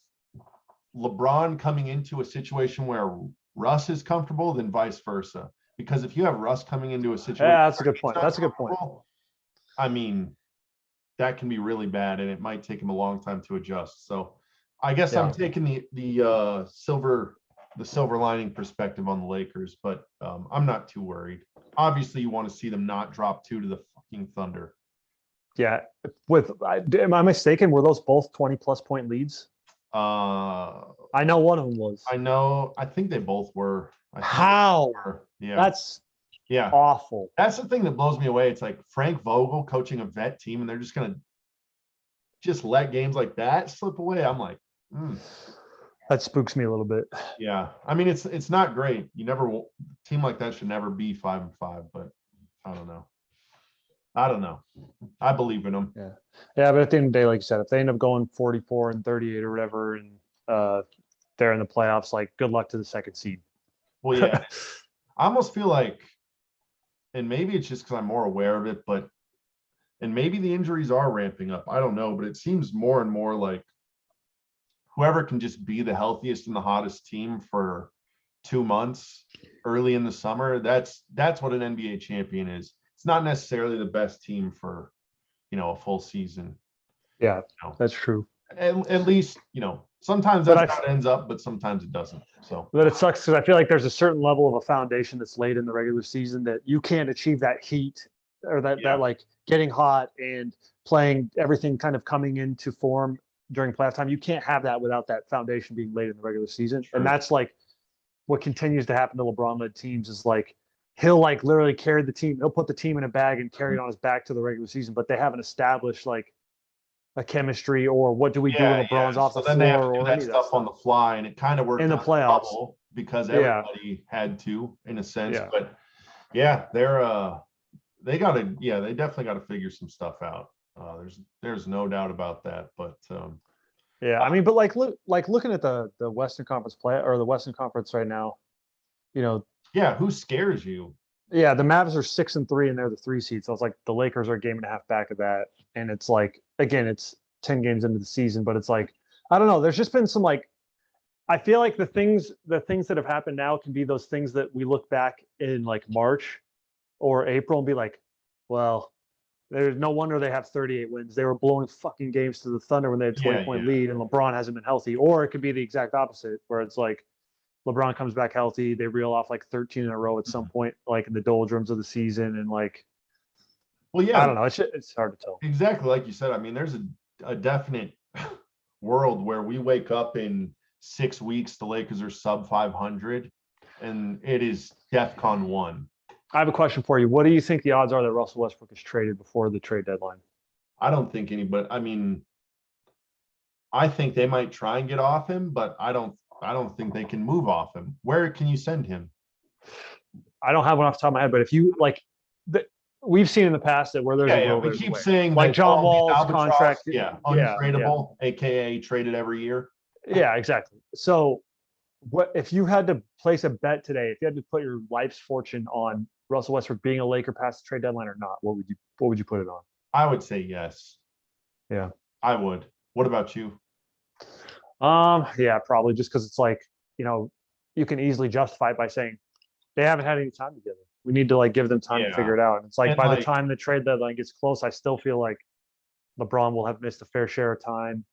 LeBron coming into a situation where Russ is comfortable than vice versa. Because if you have Russ coming into a situation, that's a good point. That's a good point. I mean, that can be really bad, and it might take him a long time to adjust. So, I guess I'm taking the silver lining perspective on the Lakers, but I'm not too worried. Obviously, you want to see them not drop 2 to the fucking Thunder. Yeah, am I mistaken? Were those both 20+ point leads? I know one of them was. I think they both were. How? Yeah. That's awful. That's the thing that blows me away. It's like Frank Vogel coaching a vet team, and they're just gonna let games like that slip away. I'm like, that spooks me a little bit. Yeah, I mean, it's not great. Team like that should never be 5-5. But I don't know. I believe in them. Yeah. But at the end of the day, like you said, if they end up going 44-38 or whatever, and they're in the playoffs, like good luck to the second seed. Well, yeah. I almost feel like, and maybe it's just because I'm more aware of it, and maybe the injuries are ramping up. I don't know, but it seems more and more like whoever can just be the healthiest and the hottest team for 2 months early in the summer, that's what an NBA champion is. It's not necessarily the best team for, a full season. Yeah, that's true. At least, sometimes that's how it ends up, but sometimes it doesn't. So, but it sucks because I feel like there's a certain level of a foundation that's laid in the regular season that you can't achieve that heat or that like getting hot and playing everything kind of coming into form during playoff time. You can't have that without that foundation being laid in the regular season. True. And that's like what continues to happen to LeBron-led teams is like he'll like literally carry the team. He'll put the team in a bag and carry it on his back to the regular season, but they haven't established like a chemistry or what do we do when LeBron's off So the then they have to floor do or that any of that stuff on the fly, and it kind of worked in the out in the playoffs. bubble because Yeah. everybody had to, in a sense. Yeah. But yeah, they definitely got to figure some stuff out. There's no doubt about that. But Yeah, I mean, but looking at the Western Conference play or the Western Conference right now, you know, yeah, who scares you? yeah, the Mavs are 6-3 and they're the 3 seed. So it's like the Lakers are a game and a half back of that. And it's like, again, it's 10 games into the season, but it's like, I don't know. There's just been some like, I feel like the things that have happened now can be those things that we look back in like March or April and be like, well, there's no wonder they have 38 wins. They were blowing fucking games to the Thunder when they had 20-point lead and LeBron hasn't been healthy. Or it could be the exact opposite where it's like, LeBron comes back healthy. They reel off like 13 in a row at some point, like in the doldrums of the season. And like, well, yeah, I don't know. It's hard to tell. Exactly. Like you said, I mean, there's a definite world where we wake up in 6 weeks, the Lakers are sub 500 and it is DEFCON 1. I have a question for you. What do you think the odds are that Russell Westbrook is traded before the trade deadline? I don't think but I mean, I think they might try and get off him, but I don't think they can move off him. Where can you send him? I don't have one off the top of my head, but if you like, we've seen in the past that where there's a will, we there's keep a way. saying like that John Wall's contract, untradeable, aka traded every year. Yeah, exactly. So, what if you had to place a bet today? If you had to put your life's fortune on Russell Westbrook being a Laker past the trade deadline or not, what would you put it on? I would say yes. Yeah, I would. What about you? Yeah, probably just because it's like, you can easily justify it by saying they haven't had any time together. We need to like give them time to figure it out. And it's like by the time the trade deadline gets close, I still feel like LeBron will have missed a fair share of time.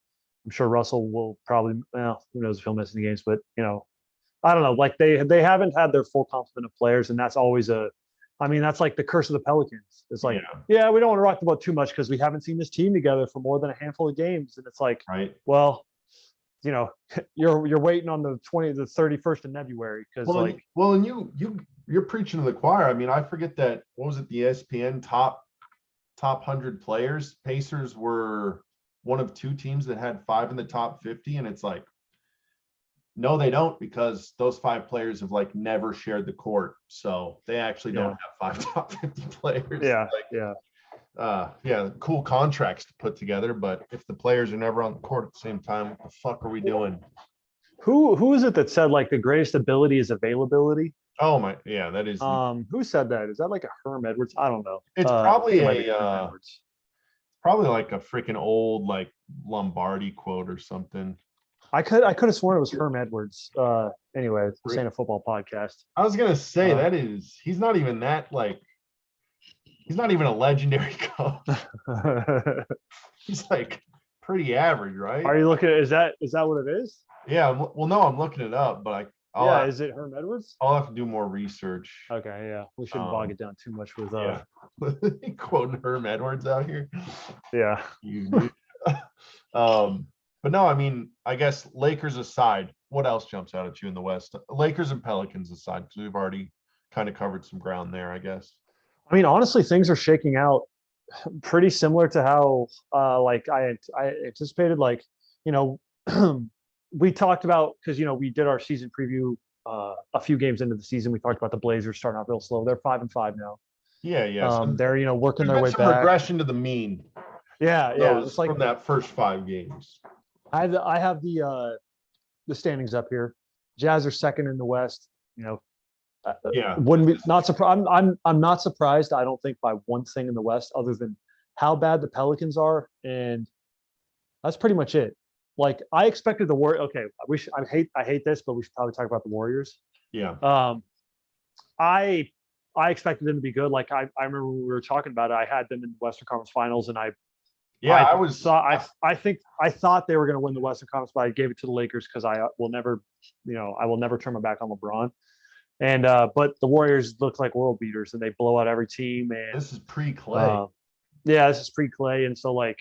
I'm sure Russell will probably, who knows if he'll miss any games, but I don't know. Like they haven't had their full complement of players, and that's always that's like the curse of the Pelicans. It's like, we don't want to rock the boat too much because we haven't seen this team together for more than a handful of games, and it's like, well, you're waiting on the 31st of February because and you're preaching to the choir. I mean, I forget that, what was it, the ESPN top 100 players? Pacers were one of 2 teams that had 5 in the top 50, and it's like, no, they don't, because those 5 players have like never shared the court, so they actually don't have 5 top 50 players. Cool contracts to put together, but if the players are never on the court at the same time, what the fuck are we doing? Who is it that said like the greatest ability is availability? Oh my, yeah, that is. Who said that? Is that like a Herm Edwards? I don't know. It's probably probably like a freaking old like Lombardi quote or something. I could have sworn it was Herm Edwards. Anyway, this ain't a football podcast. I was gonna say he's not even that like. He's not even a legendary coach. He's like pretty average, right? Are you looking at, is that what it is? Yeah. Well, no, I'm looking it up, but is it Herm Edwards? I'll have to do more research. Okay, yeah. We shouldn't bog it down too much with quoting Herm Edwards out here. Yeah. But no, I mean, I guess Lakers aside, what else jumps out at you in the West? Lakers and Pelicans aside, because we've already kind of covered some ground there, I guess. I mean, honestly, things are shaking out pretty similar to how I anticipated. Like, we talked about, because we did our season preview a few games into the season. We talked about the Blazers starting out real slow. They're 5-5 now. Yeah. They're working their way back. Regression to the mean. Yeah. It's like from that first 5 games. I have the standings up here. Jazz are second in the West. Wouldn't be not surprised. I'm not surprised. I don't think by one thing in the West, other than how bad the Pelicans are, and that's pretty much it. Like I expected the Warriors. Okay, I hate this, but we should probably talk about the Warriors. Yeah. I expected them to be good. Like I remember when we were talking about it. I had them in the Western Conference Finals, and I thought they were going to win the Western Conference, but I gave it to the Lakers because I will never turn my back on LeBron. And but the Warriors look like world beaters, and they blow out every team. And this is pre-Clay. This is pre-Clay, and so like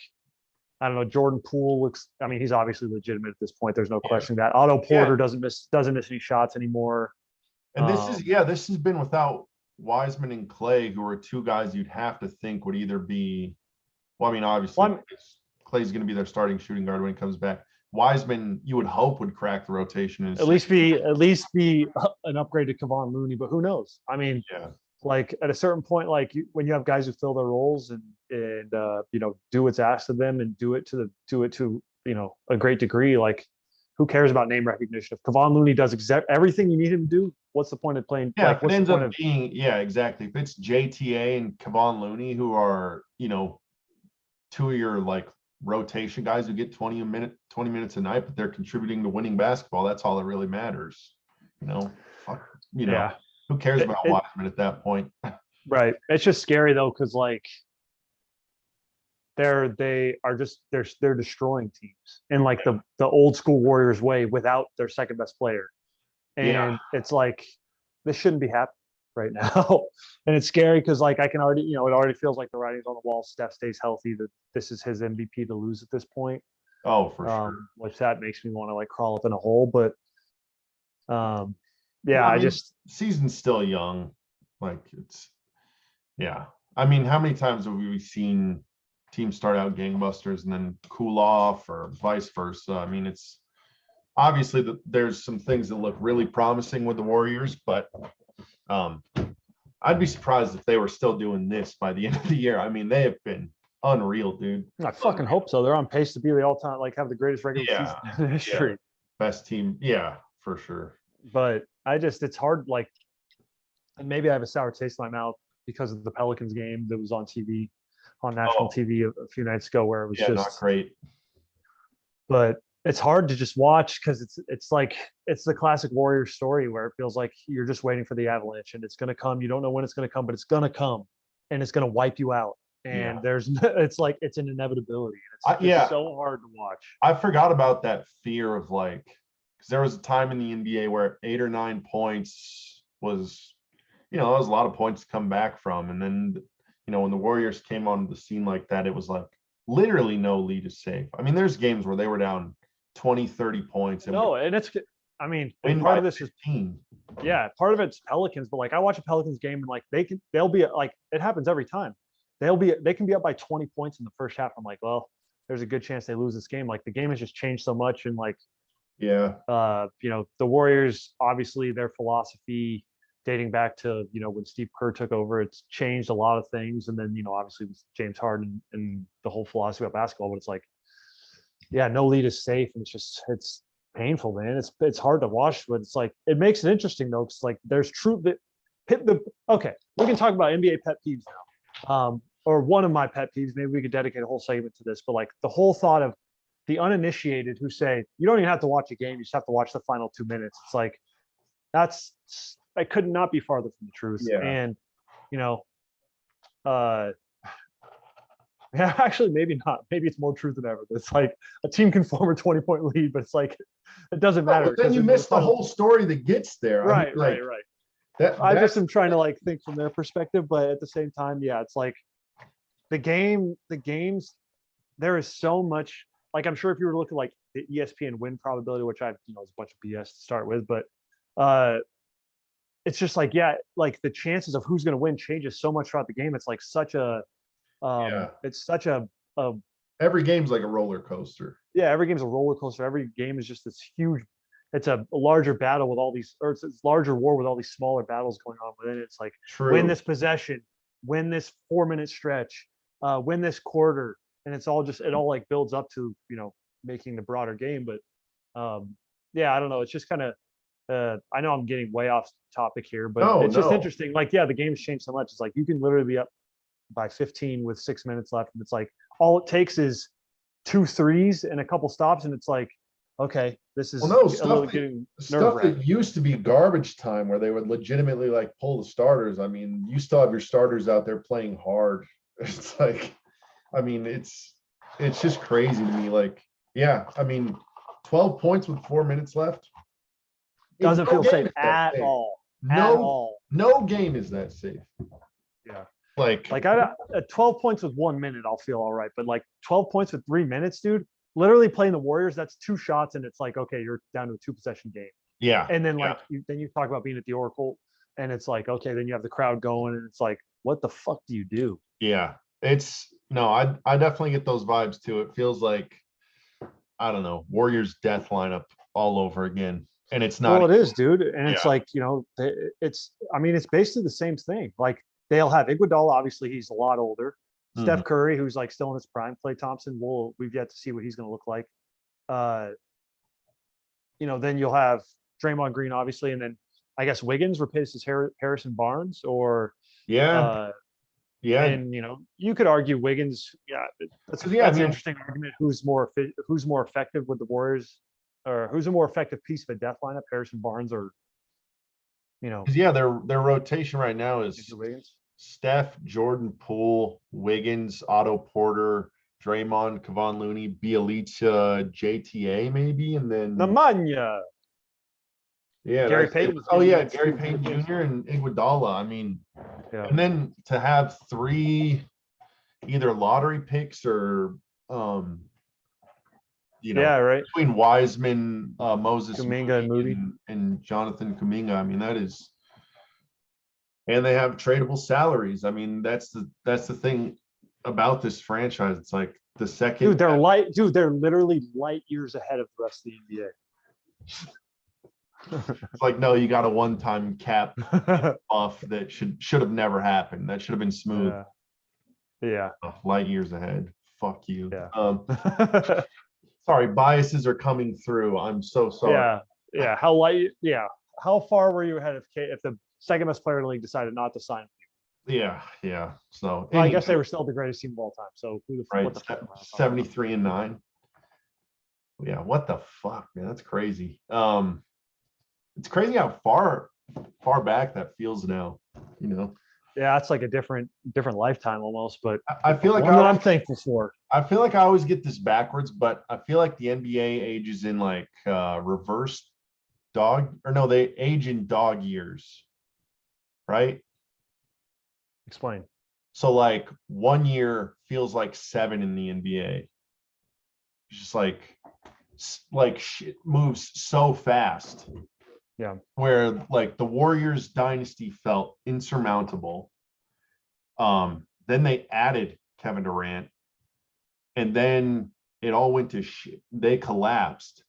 I don't know. Jordan Poole looks. I mean, he's obviously legitimate at this point. There's no question that Otto Porter doesn't miss any shots anymore. And this has been without Wiseman and Clay, who are two guys you'd have to think would either be, well, I mean, obviously Clay's going to be their starting shooting guard when he comes back. Wiseman, you would hope, would crack the rotation and at least be an upgrade to Kevon Looney, but who knows? I mean, like at a certain point, like when you have guys who fill their roles and do what's asked of them and do it to a great degree, like who cares about name recognition? If Kevon Looney does everything you need him to do, what's the point of playing? Yeah, if it ends up being, exactly. If it's JTA and Kevon Looney, who are, two of your like rotation guys who get 20 minutes a night, but they're contributing to winning basketball, that's all that really matters. Who cares about Wiseman at that point? Right. It's just scary though, because like they're destroying teams in like the old school Warriors way without their second best player. And it's like this shouldn't be happening right now. And it's scary because like I can already, it already feels like the writing's on the wall. Steph stays healthy, that this is his MVP to lose at this point. Oh, for sure. Which that makes me want to like crawl up in a hole. But season's still young. Like I mean, how many times have we seen teams start out gangbusters and then cool off, or vice versa? I mean, it's obviously there's some things that look really promising with the Warriors, but I'd be surprised if they were still doing this by the end of the year. I mean, they have been unreal, dude. I fucking hope so. They're on pace to be the all-time, like have the greatest regular season in history. Best team, for sure. But it's hard, like, and maybe I have a sour taste in my mouth because of the Pelicans game that was on TV, on national TV a few nights ago, where it was just not great. But it's hard to just watch because it's like it's the classic Warriors story where it feels like you're just waiting for the avalanche and it's going to come. You don't know when it's going to come, but it's going to come and it's going to wipe you out. And it's like it's an inevitability. It's so hard to watch. I forgot about that fear of like, because there was a time in the NBA where 8 or 9 points was, that was a lot of points to come back from. And then, when the Warriors came onto the scene like that, it was like literally no lead is safe. I mean, there's games where they were down 20, 30 points. And part of this is part of it's Pelicans, but like I watch a Pelicans game and like they'll be like, it happens every time. They can be up by 20 points in the first half. I'm like, well, there's a good chance they lose this game. Like the game has just changed so much. And like, the Warriors, obviously their philosophy dating back to, when Steve Kerr took over, it's changed a lot of things. And then, obviously with James Harden and the whole philosophy of basketball, but it's like, no lead is safe. And it's painful, man. It's hard to watch, but it's like, it makes it interesting though. Cause like there's truth that okay, we can talk about NBA pet peeves now. Or one of my pet peeves, maybe we could dedicate a whole segment to this, but like the whole thought of the uninitiated who say, you don't even have to watch a game. You just have to watch the final 2 minutes. It's like, I could not be farther from the truth. Yeah. And, actually, maybe not. Maybe it's more truth than ever. It's like a team can form a 20-point lead, but it's like, it doesn't matter. But then you miss the whole story that gets there. Right, right. I just am trying to like think from their perspective, but at the same time, it's like the games, there is so much, like, I'm sure if you were to look at like the ESPN win probability, which is a bunch of BS to start with, but it's just like, like the chances of who's going to win changes so much throughout the game. It's like such a, it's such a every game's like a roller coaster. Yeah. Every game's a roller coaster. Every game is just this huge, it's a larger battle with all these, or it's larger war with all these smaller battles going on within it. It's like, win this possession, win this 4-minute stretch, win this quarter. And it all like builds up to, making the broader game. But I don't know. It's just kind of, I know I'm getting way off topic here, but it's just interesting. Like, the game's changed so much. It's like, you can literally be up by 15 with 6 minutes left. And it's like, all it takes is 2 threes and a couple stops. And it's like, okay, this is stuff that used to be garbage time where they would legitimately like pull the starters. I mean, you still have your starters out there playing hard. It's like, I mean, it's just crazy to me. Like, I mean, 12 points with 4 minutes left. Doesn't feel safe at all. No game is that safe. Yeah. Like at 12 points with 1 minute, I'll feel all right. But like 12 points with 3 minutes, dude, literally playing the Warriors, that's 2 shots. And it's like, okay, you're down to a 2-possession game. Yeah. And then then you talk about being at the Oracle and it's like, okay, then you have the crowd going, and it's like, what the fuck do you do? Yeah, it's no, I definitely get those vibes too. It feels like, I don't know, Warriors death lineup all over again. And it's not. Well, it is, dude, and it's Yeah. like, it's. I mean, it's basically the same thing. Like they'll have Iguodala. Obviously, he's a lot older. Mhm. Steph Curry, who's like still in his prime. Klay Thompson. We've yet to see what he's going to look like. Uh, then you'll have Draymond Green, obviously, and then I guess Wiggins replaces Harrison Barnes, or Yeah, uh, yeah. and you could argue Wiggins. Yeah, that's 'Cause, yeah, I an mean, interesting argument. Who's more effective with the Warriors, or who's a more effective piece of a death lineup, Harrison Barnes or 'cause, yeah, their rotation right now is Andrew Wiggins? Steph, Jordan Poole, Wiggins, Otto Porter, Draymond, Kevon Looney, Bielitsa, JTA maybe, and then Nemanja. yeah, Gary that's it. Payton was Oh getting yeah, that Gary stupid Payton replacement. Jr. and Iguodala. I mean, Yeah. and then to have 3 either lottery picks or Yeah, right. between Wiseman, Moses Kuminga and Moody. and Jonathan Kuminga. I mean, that is, and they have tradable salaries. I mean, that's the thing about this franchise. It's like the second, They're literally light years ahead of the rest of the it's like, no, you got a one-time cap NBA. off that should have never happened. That should have been smooth. Yeah. Oh, light years ahead. Fuck you. Yeah. Sorry, biases are coming through. I'm so sorry. Yeah. How far were you ahead if the second best player in the league decided not to sign? Yeah. So Well, I guess they were still the greatest team of all time. So right, what the fuck? 73-9. Yeah, what the fuck, man? That's crazy. It's crazy how far back that feels now. Yeah, it's like a different lifetime almost, but I feel like one that I'm thankful for. I feel like I always get this backwards, but I feel like the NBA ages in like reverse dog, or no, they age in dog years, right? Explain. So like 1 year feels like 7 in the NBA. It's just like shit moves so fast. Yeah. Where like the Warriors dynasty felt insurmountable. Then they added Kevin Durant, and then it all went to shit. They collapsed.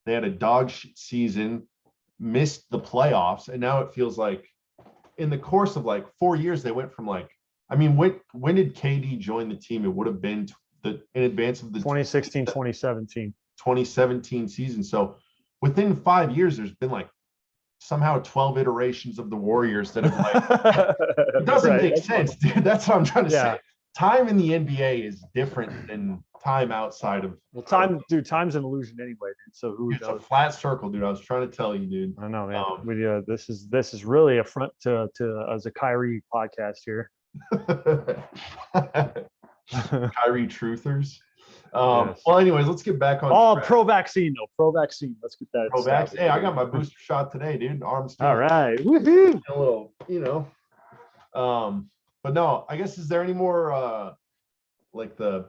They had a dog shit season, missed the playoffs, and now it feels like in the course of like 4 years they went from like, I mean, when did KD join the team? It would have been in advance of the 2016, 2017 season. So within 5 years, there's been like somehow 12 iterations of the Warriors that have like, it doesn't make sense, dude. That's what I'm trying to say. Time in the NBA is different than time outside of. Well, time's an illusion anyway, dude. So it's a flat circle, dude. I was trying to tell you, dude. I know, man. This is really a front to as a Kyrie podcast here. Kyrie truthers. Yes. Well, anyways, let's get back on. Pro vaccine, though. Pro vaccine. Let's get that. Pro vaccine. Hey, I got my booster shot today, dude. Arms. All right. Woohoo. A little, but no, I guess, is there any more like the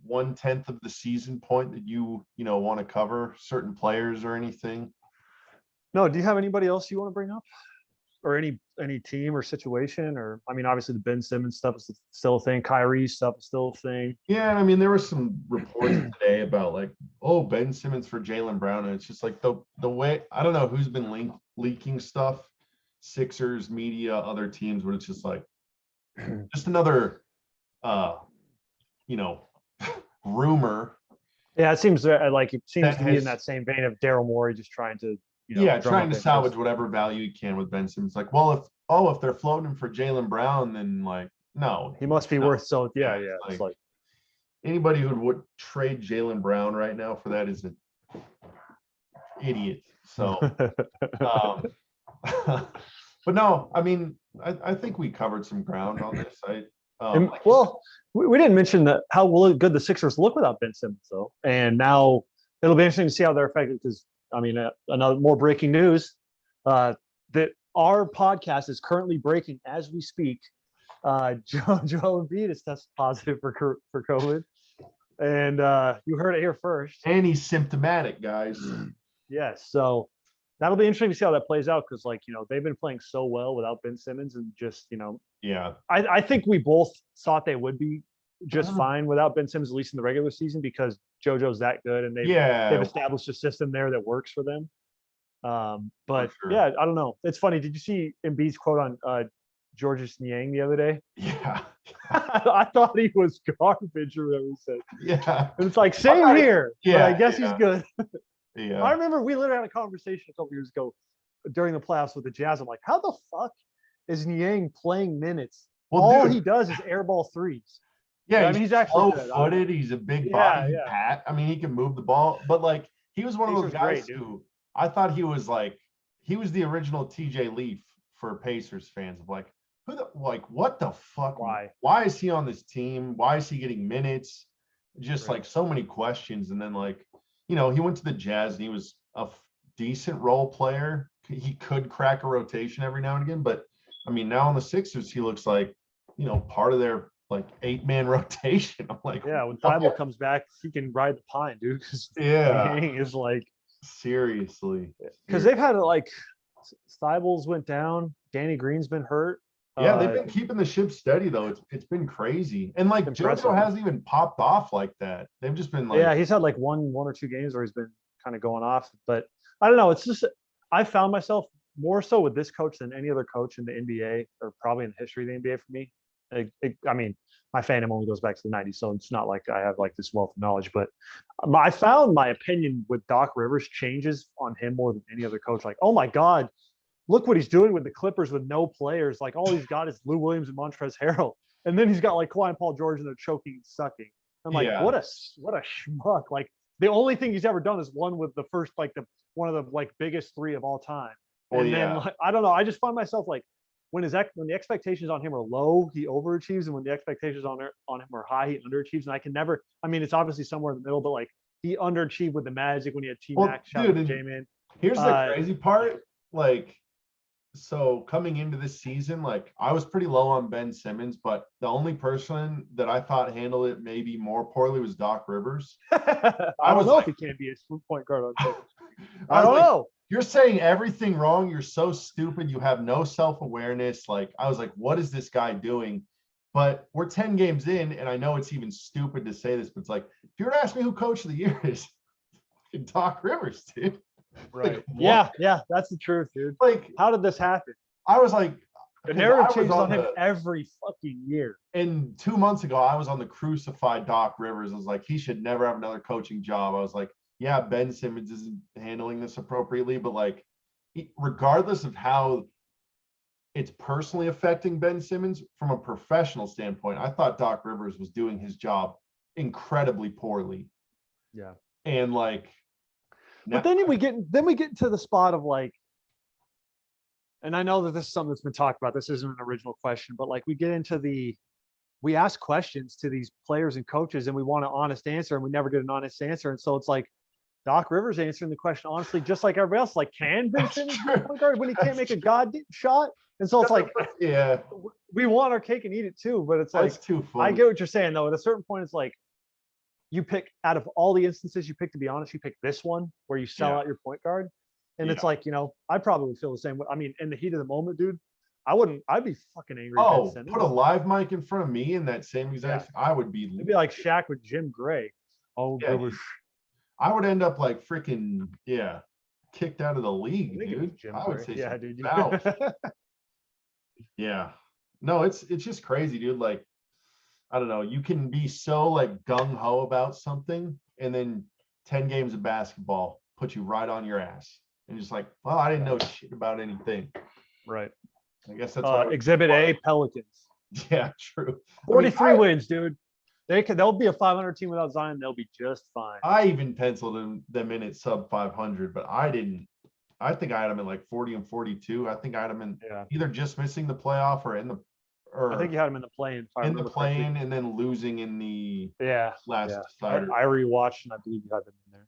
1/10 of the season point that you want to cover, certain players or anything? No, do you have anybody else you want to bring up, or any team or situation? Or I mean, obviously the Ben Simmons stuff is still a thing. Kyrie stuff is still a thing. Yeah, I mean, there were some reports today about like, oh, Ben Simmons for Jaylen Brown, and it's just like the way, I don't know who's been leaking stuff, Sixers, media, other teams, but it's just like just another rumor. Yeah, it seems to be in that same vein of Daryl Morey just trying to trying to salvage whatever value he can with Ben Simmons. Like, well, if they're floating him for Jaylen Brown, then like, no, he must be worth so. Yeah. It's like anybody who would trade Jaylen Brown right now for that is an idiot. So, but no, I mean, I think we covered some ground on this. We didn't mention how good the Sixers look without Ben Simmons, though. And now it'll be interesting to see how they're affected, because, I mean, another more breaking news that our podcast is currently breaking as we speak. Joel Embiid is tested positive for COVID. And you heard it here first. And he's symptomatic, guys. Yes. So that'll be interesting to see how that plays out because, like, they've been playing so well without Ben Simmons, and just, Yeah. I think we both thought they would be just Mhm. fine without Ben Simmons, at least in the regular season, because JoJo's that good and they've Yeah, established a system there that works for them. for But sure. yeah, I don't know. It's funny. Did you see Embiid's quote on Georges Niang the other day? Yeah. I thought he was garbage or whatever he said. Yeah. And it's like, I same thought here, but I yeah, guess he's yeah, good. I yeah. remember we literally had a conversation a couple years ago during the playoffs with the Jazz. I'm like, how the fuck is Niang playing minutes? Well, All dude, he does is airball threes. yeah, I he's mean, he's actually good. slow-footed. He's a big body. Yeah, He yeah. I mean, he can move the ball, but like he was one of those Pacers great, guys dude. who I thought he was the original TJ Leaf for Pacers fans of like what the fuck? Why? Why is he on this team? Why is he getting minutes? Just Right. like so many questions. And then like, he went to the Jazz and he was a decent role player. He could crack a rotation every now and again, but I mean, now on the Sixers, he looks like, part of their like 8-man rotation. I'm like, Yeah, when what? Thibault comes back, he can ride the pine, dude. Because Yeah, Niang is like, seriously. because they've had like Thibault's went down, Danny Green's been hurt. Yeah, they've been keeping the ship steady though. It's been crazy. And like Impressive. JoJo hasn't even popped off like that. They've just been like, Yeah, he's had like one or two games where he's been kind of going off, but I don't know. It's just I found myself more so with this coach than any other coach in the NBA or probably in the history of the NBA for me. I mean, my fandom only goes back to the '90s, so it's not like I have like this wealth of knowledge. But I found my opinion with Doc Rivers changes on him more than any other coach. Like, oh my God, look what he's doing with the Clippers with no players. Like all he's got is Lou Williams and Montrezl Harrell, and then he's got like Kawhi and Paul George, and they're choking and sucking. I'm like, yeah. what a schmuck. Like the only thing he's ever done is won with the first like one of the like biggest three of all time. Well, And then yeah. like, I don't know. I just find myself like when the expectations on him are low, he overachieves, and when the expectations on him are high, he underachieves. And I can never. I mean, it's obviously somewhere in the middle, but like he underachieved with the Magic when he had T Mac. Well, Shout out to dude, J-Man. here's the crazy part. Like, so coming into this season, like I was pretty low on Ben Simmons, but the only person that I thought handled it maybe more poorly was Doc Rivers. I don't know if he can't be a point guard on Texas. I don't know. You're saying everything wrong. You're so stupid. You have no self-awareness. Like, I was like, what is this guy doing? But we're 10 games in, and I know it's even stupid to say this, but it's like, if you were to ask me who coach of the year is, Doc Rivers, dude. Right. Like, yeah, that's the truth, dude. Like, how did this happen? I was like, the narrative changes on him every fucking year. And 2 months ago, I was on the crucified Doc Rivers. I was like, he should never have another coaching job. I was like, yeah, Ben Simmons isn't handling this appropriately, but like, regardless of how it's personally affecting Ben Simmons from a professional standpoint, I thought Doc Rivers was doing his job incredibly poorly. Yeah. And like, but then we get into the spot of like, and I know that this is something that's been talked about. This isn't an original question, but like we ask questions to these players and coaches and we want an honest answer and we never get an honest answer. And so it's like Doc Rivers answering the question honestly, just like everybody else, like, can Ben Simmons be a point guard when he can't make a goddamn shot? And so it's like, yeah, we want our cake and eat it too, but it's like, that's too funny. I get what you're saying though. At a certain point, it's like, you pick out of all the instances you pick, to be honest, you pick this one where you sell out your point guard. And it's like, I probably would feel the same way. I mean, in the heat of the moment, dude, I'd be fucking angry. Oh, put a live mic in front of me in that same exact, I would be. It'd be like Shaq with Jim Gray. Oh, yeah, I would end up like freaking, kicked out of the league, dude. I would say, yeah, dude. Yeah. No, it's just crazy, dude. Like, I don't know. You can be so like gung ho about something, and then 10 games of basketball put you right on your ass. And just like, well, I didn't know shit about anything. Right. I guess that's Exhibit A, Pelicans. Yeah, true. 43 wins, dude. They'll be a 500 team without Zion. They'll be just fine. I even penciled them in at sub 500, but I didn't. I think I had them in like 40 and 42. I think I had them in either just missing the playoff or in the. Or I think you had them in the play-in. In the play-in and then losing in the last decider. I rewatched and I believe you had them in there.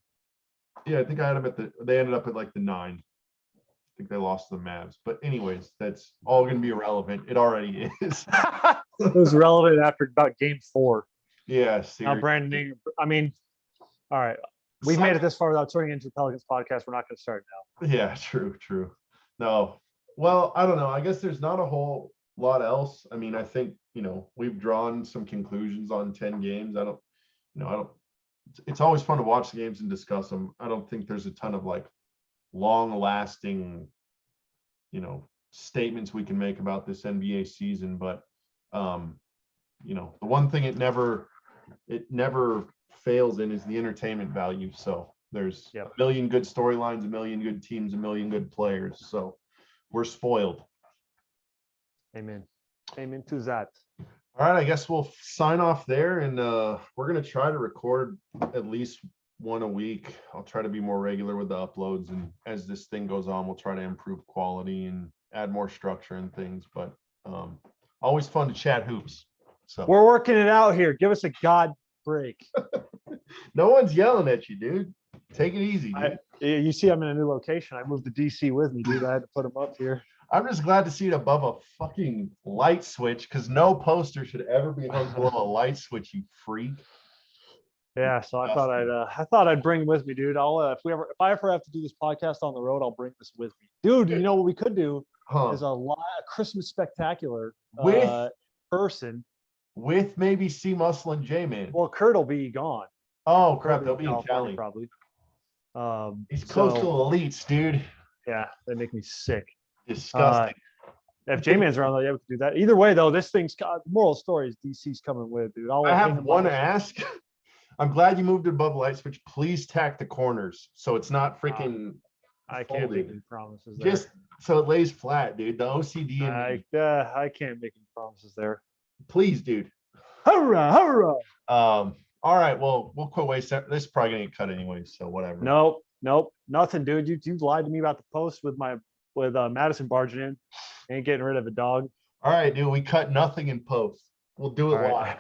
Yeah, I think I had them they ended up at like the 9. I think they lost to the Mavs. But anyways, that's all going to be irrelevant. It already is. It was relevant after about game 4. Yeah, seriously. Now Brandon Ingram, I mean, all right. We've made it this far without turning into a Pelicans podcast. We're not going to start now. Yeah, true. No, well, I don't know. I guess there's not a whole lot else. I mean, I think, we've drawn some conclusions on 10 games. I don't, it's always fun to watch the games and discuss them. I don't think there's a ton of like long lasting, statements we can make about this NBA season, but the one thing it never fails in is the entertainment value. So there's a million good storylines, a million good teams, a million good players. So we're spoiled. Amen to that. All right, I guess we'll sign off there, and we're going to try to record at least one a week. I'll try to be more regular with the uploads, and as this thing goes on, we'll try to improve quality and add more structure and things, but always fun to chat hoops. So we're working it out here. Give us a God break. No one's yelling at you, dude. Take it easy, dude. You see, I'm in a new location. I moved to DC with me, dude. I had to put them up here. I'm just glad to see it above a fucking light switch, because no poster should ever be hung below a light switch, you freak. Yeah, so I thought I'd bring with me, dude. I'll if I ever have to do this podcast on the road, I'll bring this with me, dude. You know what we could do is a Christmas spectacular with person with maybe C Muscle and J Man. Well, Kurt will be gone. Oh crap, they'll be in Cali probably. These coastal elites, dude. Yeah, they make me sick. Disgusting. If J-Man's around, though, yeah, we could do that. Either way, though, this thing's moral story is DC's coming with, dude. I have one ask. I'm glad you moved it above light switch. Please tack the corners so it's not freaking. I can't make any promises there. Just so it lays flat, dude. The OCD. I can't make any promises there. Please, dude. Hurrah, hurrah. All right. Well, we'll quit wasting. This is probably gonna get cut anyway, so whatever. Nope, nothing, dude. You lied to me about the post with Madison barging in. Ain't getting rid of a dog. All right, dude. We cut nothing in post. We'll do it live.